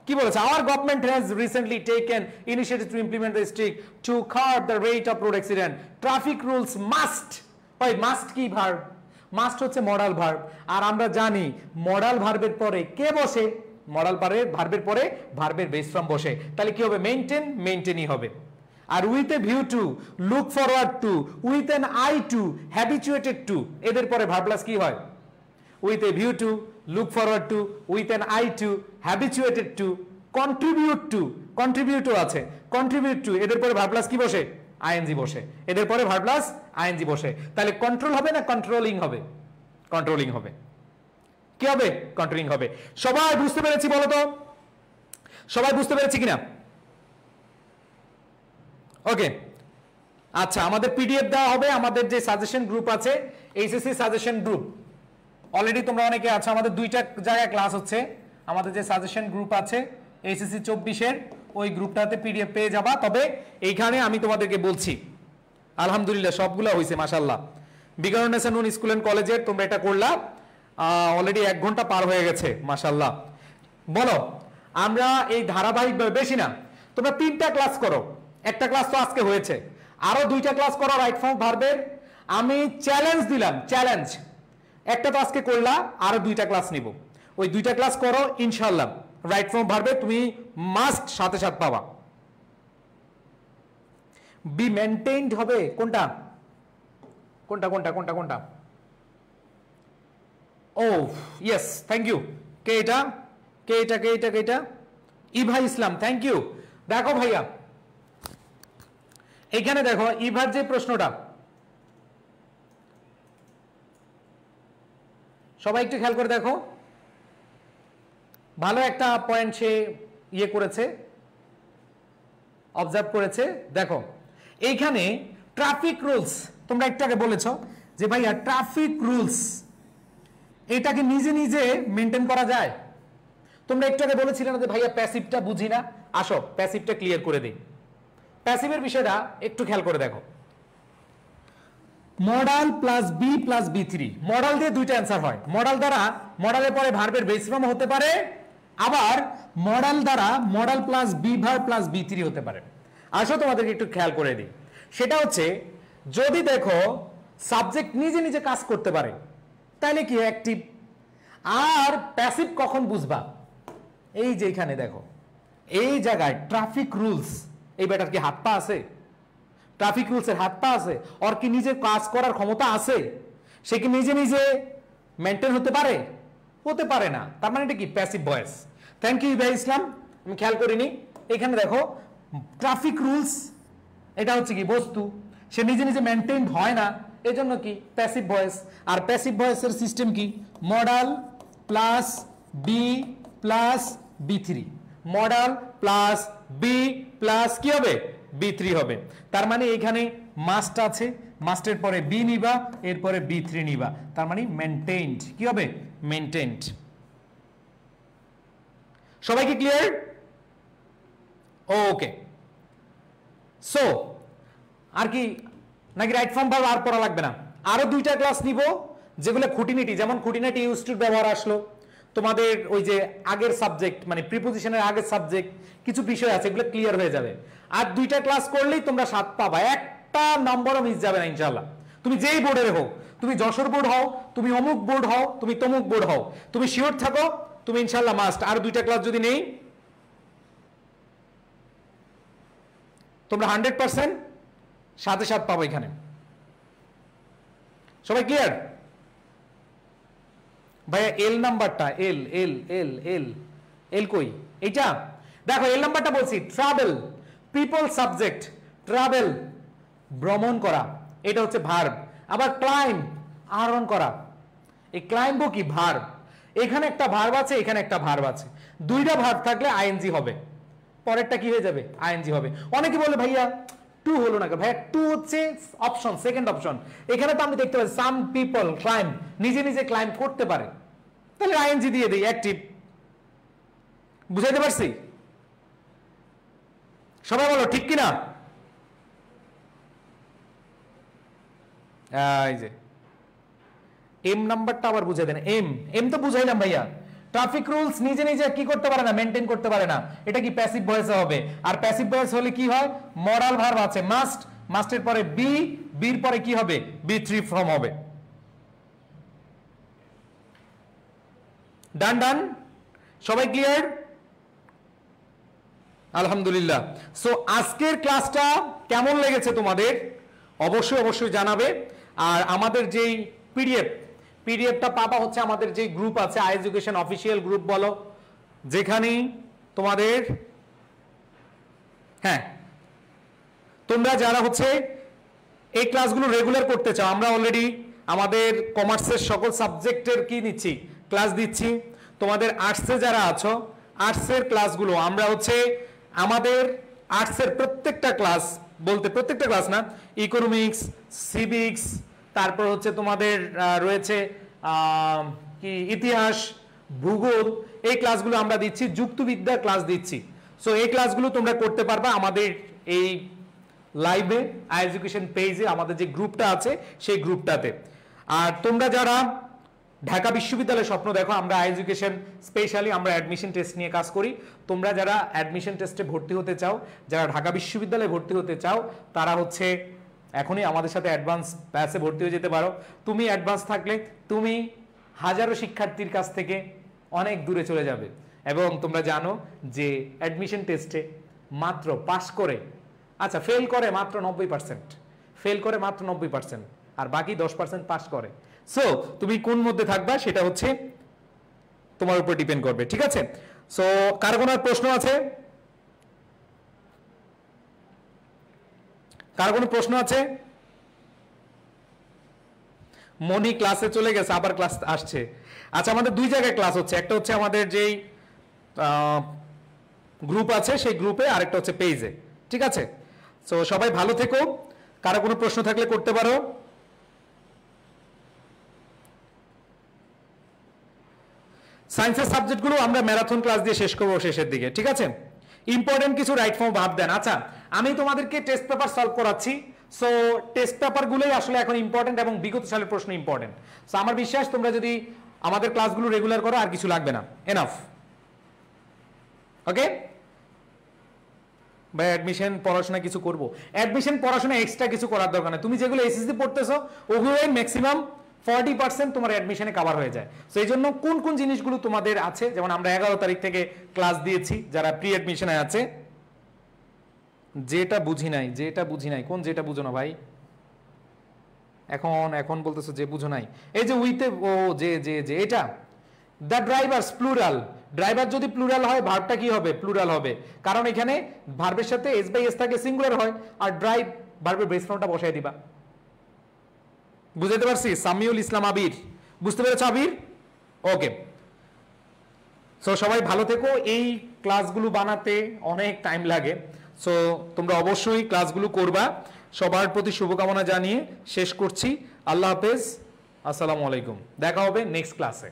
কি বলেছে our government has recently taken initiative to implement the strict to curb the rate of road accident, traffic rules must, ওই মাস্ট কি ভার্ব, মাস্ট হচ্ছে মডাল ভার্ব, আর আমরা জানি মডাল ভার্বের পরে কে বসে, মডাল ভার্বের পরে ভার্বের বেস ফর্ম বসে, তাহলে কি হবে মেইনটেইন, মেইনটেইনই হবে। আর with a view to, look forward to, with an eye to, habituated to, এদের পরে ভার্ব প্লাস কি হয় with a view to, look forward to, with an eye to, habituated to, contribute to, কন্ট্রিবিউটও আছে, contribute two, এদের পরে verb plus কি বসে আইএনজি বসে, এদের পরে ভার্ব প্লাস আইএনজি বসে, তাহলে কন্ট্রোল হবে না কন্ট্রোলিং হবে, কন্ট্রোলিং হবে, কি হবে কন্ট্রোলিং হবে। সবাই বুঝতে পেরেছি বলো তো, সবাই বুঝতে পেরেছি কিনা? ওকে আচ্ছা, আমাদের পিডিএফ দেওয়া হবে, আমাদের যে সাজেশন গ্রুপ আছে এইচএসসি সাজেশন গ্রুপ, অলরেডি তোমরা অনেকে আছো, আমাদের দুইটা জায়গায় ক্লাস হচ্ছে, আমাদের যে সাজেশন গ্রুপ আছে এইচএসসি 24-এর ওই গ্রুপটাতে পিডিএফ পেয়ে যাবা। তবে এইখানে আমি তোমাদেরকে বলছি আলহামদুলিল্লাহ সবগুলো হয়েছে মাশাআল্লাহ, বিকারুন্নেসা নূন স্কুল এন্ড কলেজের তোমরা এটা করলা, অলরেডি 1 ঘন্টা পার হয়ে গেছে মাশাআল্লাহ। বলো আমরা এই ধারাবাহিক বেশি না, তোমরা 3টা ক্লাস করো, একটা ক্লাস তো আজকে হয়েছে, আরো 2টা ক্লাস করো রাইট ফর্ম ভার্বের, আমি চ্যালেঞ্জ দিলাম, চ্যালেঞ্জ একটা তো আজকে করলা, আরো 2টা ক্লাস নিব, ওই 2টা ক্লাস করো ইনশাআল্লাহ রাইট ফর্ম ভার্বে তুমি মাস্ট সাথে সাথে পাবা। বি মেইনটেইনড হবে কোনটা কোনটা কোনটা কোনটা কোনটা, ও ইয়েস থ্যাংক ইউ, কে এটা কে এটা কে এটা কে এটা ইভা ইসলাম, থ্যাংক ইউ। দেখো ভাইয়া এখানে দেখো ইভার যে প্রশ্নটা, সবাই একটু খেয়াল করে দেখো, ভালো একটা পয়েন্ট সে ইয়ে করেছে, অবজার্ভ করেছে। দেখো এইখানে ট্রাফিক রুলস, তোমরা একটু আগে বলেছো যে ভাইয়া ট্রাফিক রুলস এটাকে নিজে নিজে মেনটেন করা যায়, তোমরা একটু আগে বলেছিলে না যে ভাইয়া প্যাসিভটা বুঝি না, আসো প্যাসিভটা ক্লিয়ার করে দিই। প্যাসিভের বিষয়টা একটু খেয়াল করে দেখো, modal plus B plus B three, modal দিয়ে 2টা অ্যান্সার হয়, মডাল দ্বারা মডালের পরে ভার্বের বেস ফর্ম হতে পারে, আবার মডাল দ্বারা modal plus B verb plus B three হতে পারে। আসো তোমাদেরকে একটু খেয়াল করে দিই, সেটা হচ্ছে যদি দেখো সাবজেক্ট নিজে নিজে কাজ করতে পারে তাহলে কি অ্যাক্টিভ, আর প্যাসিভ কখন বুঝবা এই যে এখানে দেখো এই জায়গায় ট্রাফিক রুলস, এই বেটার কি হাত পা আছে? ট্রাফিক রুলসের হাত পা আছে? ওর কি নিজে কাজ করার ক্ষমতা আছে? সে কি নিজে নিজে মেনটেন হতে পারে? হতে পারে না। তার মানে এটা কি passive voice. Thank you Ibrahim Islam, আমি খেয়াল করিনি। এখানে দেখো ট্রাফিক রুলস, এটা হচ্ছে কি বস্তু, সে নিজে নিজে মেনটেন হয় না, এজন্য কি প্যাসিভ ভয়েস। আর প্যাসিভ ভয়েসের সিস্টেম কি? মডাল প্লাস বি প্লাস বি3, মডাল প্লাস বি প্লাস কি হবে? বি3 হবে। তার মানে এখানে মাস্ট আছে, মাস্টের পরে বি নিবা, এরপরে বি3 নিবা, তার মানে মেনটেইনড। কি হবে? মেনটেইনড। সবাই কি ক্লিয়ার? ওকে, সো আর কি নাকি রাইট ফর্ম ভার্ব আর পড়া লাগবে না? আরো দুইটা ক্লাস নিব যেগুলো খুঁটিনাটি, যেমন খুঁটিনাটি ইউজ টু ব্যবহার আসলো, তোমাদের ওই যে আগের সাবজেক্ট মানে প্রিপোজিশনের আগের সাবজেক্ট কিছু বিষয় আছে, এগুলো ক্লিয়ার হয়ে যাবে। আর দুইটা ক্লাস করলেই তোমরা 7 পাবা, একটা নম্বরও মিস যাবে না ইনশাআল্লাহ। তুমি যেই বোর্ডের হও, তুমি যশোর বোর্ড হও, তুমি অমুক বোর্ড হও, তুমি তমুক বোর্ড হও, তুমি শিওর থাকো তুমি ইনশাআল্লাহ মাস্ট। আর দুইটা ক্লাস যদি নেই তোমরা 100% 7 পাবো এখানে। সবাই ক্লিয়ার? ভাইয়া এল নাম্বারটা, এল এল এল এল এল কই? এইটা দেখো, এল নাম্বারটা বলছি ট্রাভেল, পিপল সাবজেক্ট, ট্রাভেল ভ্রমণ করা, এটা হচ্ছে ভার্ব। আবার ক্লাইম্ব আরোহণ করা, এই ক্লাইম্বও কি ভার্ব। এখানে একটা ভার্ব আছে, এখানে একটা ভার্ব আছে, দুইটা ভার্ব থাকলে আইএনজি হবে, পরেরটা কি হয়ে যাবে? আইএনজি হবে। অনেকে বলে ভাইয়া টু হলো না, ভাইয়া টু হচ্ছে অপশন, সেকেন্ড অপশন। এখানে তো আমি দেখতে পাচ্ছি সাম পিপল ক্লাইম্ব, নিজে নিজে ক্লাইম্ব করতে পারে, তাহলে আইএনজি দিয়ে দিই, অ্যাক্টিভ। বুঝাইতে পারছি? সবাই বলো ঠিক কিনা? এই যে এম নাম্বারটা আবার বুঝাই দেন। এম এম তো বুঝাইলাম ভাইয়া। ট্রাফিক রুলস নিজে নিজে কি করতে পারে না? মেনটেন করতে পারে না, এটা কি প্যাসিভ ভয়েসে হবে। আর প্যাসিভ ভয়েস হলে কি হয়? মডাল ভার্ব আছে মাস্ট, মাস্টের পরে বি, বির পরে কি হবে? বি3 ফর্ম হবে। ডান ডান, সবাই ক্লিয়ার? আলহামদুলিল্লাহ। সো আজকের ক্লাসটা কেমন লেগেছে তোমাদের অবশ্যই অবশ্যই জানাবে। আর আমাদের যেই পিডিএফটা পাবা হচ্ছে আমাদের যে গ্রুপ আছে, আই এডুকেশন অফিসিয়াল গ্রুপ বলো, যেখানেই তোমাদের, হ্যাঁ তোমরা যারা হচ্ছে এই ক্লাসগুলো রেগুলার করতে চাও, আমরা অলরেডি আমাদের কমার্সের সকল সাবজেক্টের কি নিচ্ছি? ক্লাস দিচ্ছি। তোমাদের আর্টসে যারা আছো, আর্টসের ক্লাসগুলো আমরা হচ্ছে আমাদের আর্টসের প্রত্যেকটা ক্লাস, বলতে প্রত্যেকটা ক্লাস না, ইকোনমিক্স, সিভিক্স, তারপর হচ্ছে তোমাদের রয়েছে কি ইতিহাস, ভূগোল, এই ক্লাসগুলো আমরা দিচ্ছি, যুক্তিবিদ্যার ক্লাস দিচ্ছি। সো এই ক্লাসগুলো তোমরা করতে পারবা আমাদের এই লাইভে, আই এডুকেশন পেজে আমাদের যে গ্রুপটা আছে সেই গ্রুপটাতে। আর তোমরা যারা ঢাকা বিশ্ববিদ্যালয়ের স্বপ্ন দেখো, আমরা আই এডুকেশন স্পেশালি আমরা অ্যাডমিশন টেস্ট নিয়ে কাজ করি। তোমরা যারা অ্যাডমিশন টেস্টে ভর্তি হতে চাও, যারা ঢাকা বিশ্ববিদ্যালয়ে ভর্তি হতে চাও, তারা হচ্ছে এখনই আমাদের সাথে অ্যাডভান্স ব্যাচে ভর্তি হয়ে যেতে পারো। তুমি অ্যাডভান্স থাকলে তুমি হাজারো শিক্ষার্থীর কাছ থেকে অনেক দূরে চলে যাবে। এবং তোমরা জানো যে অ্যাডমিশন টেস্টে মাত্র পাস করে, আচ্ছা ফেল করে মাত্র 90%, ফেল করে মাত্র 90%, আর বাকি 10% পাস করে। সো তুমি কোন মধ্যে থাকবা সেটা হচ্ছে তোমার উপর ডিপেন্ড করবে, ঠিক আছে? সো কার কোনো প্রশ্ন আছে? কার কোনো প্রশ্ন আছে? মনি ক্লাসে চলে গেছে, আবার ক্লাস আসছে। আচ্ছা, আমাদের দুই জায়গায় ক্লাস হচ্ছে, একটা হচ্ছে আমাদের যেই গ্রুপ আছে সেই গ্রুপে, আরেকটা হচ্ছে পেজে, ঠিক আছে? সো সবাই ভালো থেকো। কারো কোনো প্রশ্ন থাকলে করতে পারো। সায়েন্সের সাবজেক্টগুলো আমরা ম্যারাথন ক্লাস দিয়ে শেষ করবো শেষের দিকে, ঠিক আছে? ইম্পর্টেন্ট কিছু রাইট ফর্ম ভাব দেন। আচ্ছা, আমি তোমাদেরকে টেস্ট পেপার সলভ করাচ্ছি। সো টেস্ট পেপারগুলোই আসলে এখন ইম্পর্টেন্ট এবং বিগত সালের প্রশ্ন ইম্পর্টেন্ট। সো আমার বিশ্বাস তোমরা যদি আমাদের ক্লাসগুলো রেগুলার করো আর কিছু লাগবে না, এনাফ। ওকে ভাই, অ্যাডমিশন পড়াশোনা কিছু করবো? অ্যাডমিশন পড়াশোনা এক্সট্রা কিছু করার দরকার নেই। তুমি যেগুলো এসএসসি পড়তেছো ওগুলোই ম্যাক্সিমাম 40% তোমার অ্যাডমিশনে কভার হয়ে যায়। তো এই জন্য কোন কোন জিনিসগুলো তোমাদের আছে, যেমন আমরা 11 তারিখ থেকে ক্লাস দিয়েছি যারা প্রি অ্যাডমিশনে আছে। যেটা বুঝি নাই কোন যেটা বুঝো না ভাই, এখন বলতেছো যে বুঝো নাই, এই যে উইথে ও যে এটা দ্য ড্রাইভার্স প্লুরাল, ড্রাইভার যদি প্লুরাল হয় ভার্বটা কি হবে? প্লুরাল হবে, কারণ এখানে ভার্বের সাথে এস বাই এস থাকে, সিঙ্গুলার হয়, আর ড্রাইভ ভার্বের বেস ফর্মটা বসাই দিবা। বুঝাইতে পারছি? সামিউল ইসলাম আবির, বুঝতে পেরেছো আবির? ওকে, সো সবাই ভালো থেকো। এই ক্লাসগুলো বানাতে অনেক টাইম লাগে, সো তোমরা অবশ্যই ক্লাসগুলো করবা। সবার প্রতি শুভকামনা জানিয়ে শেষ করছি। আল্লাহ হাফেজ, আসসালামু আলাইকুম, দেখা হবে নেক্সট ক্লাসে।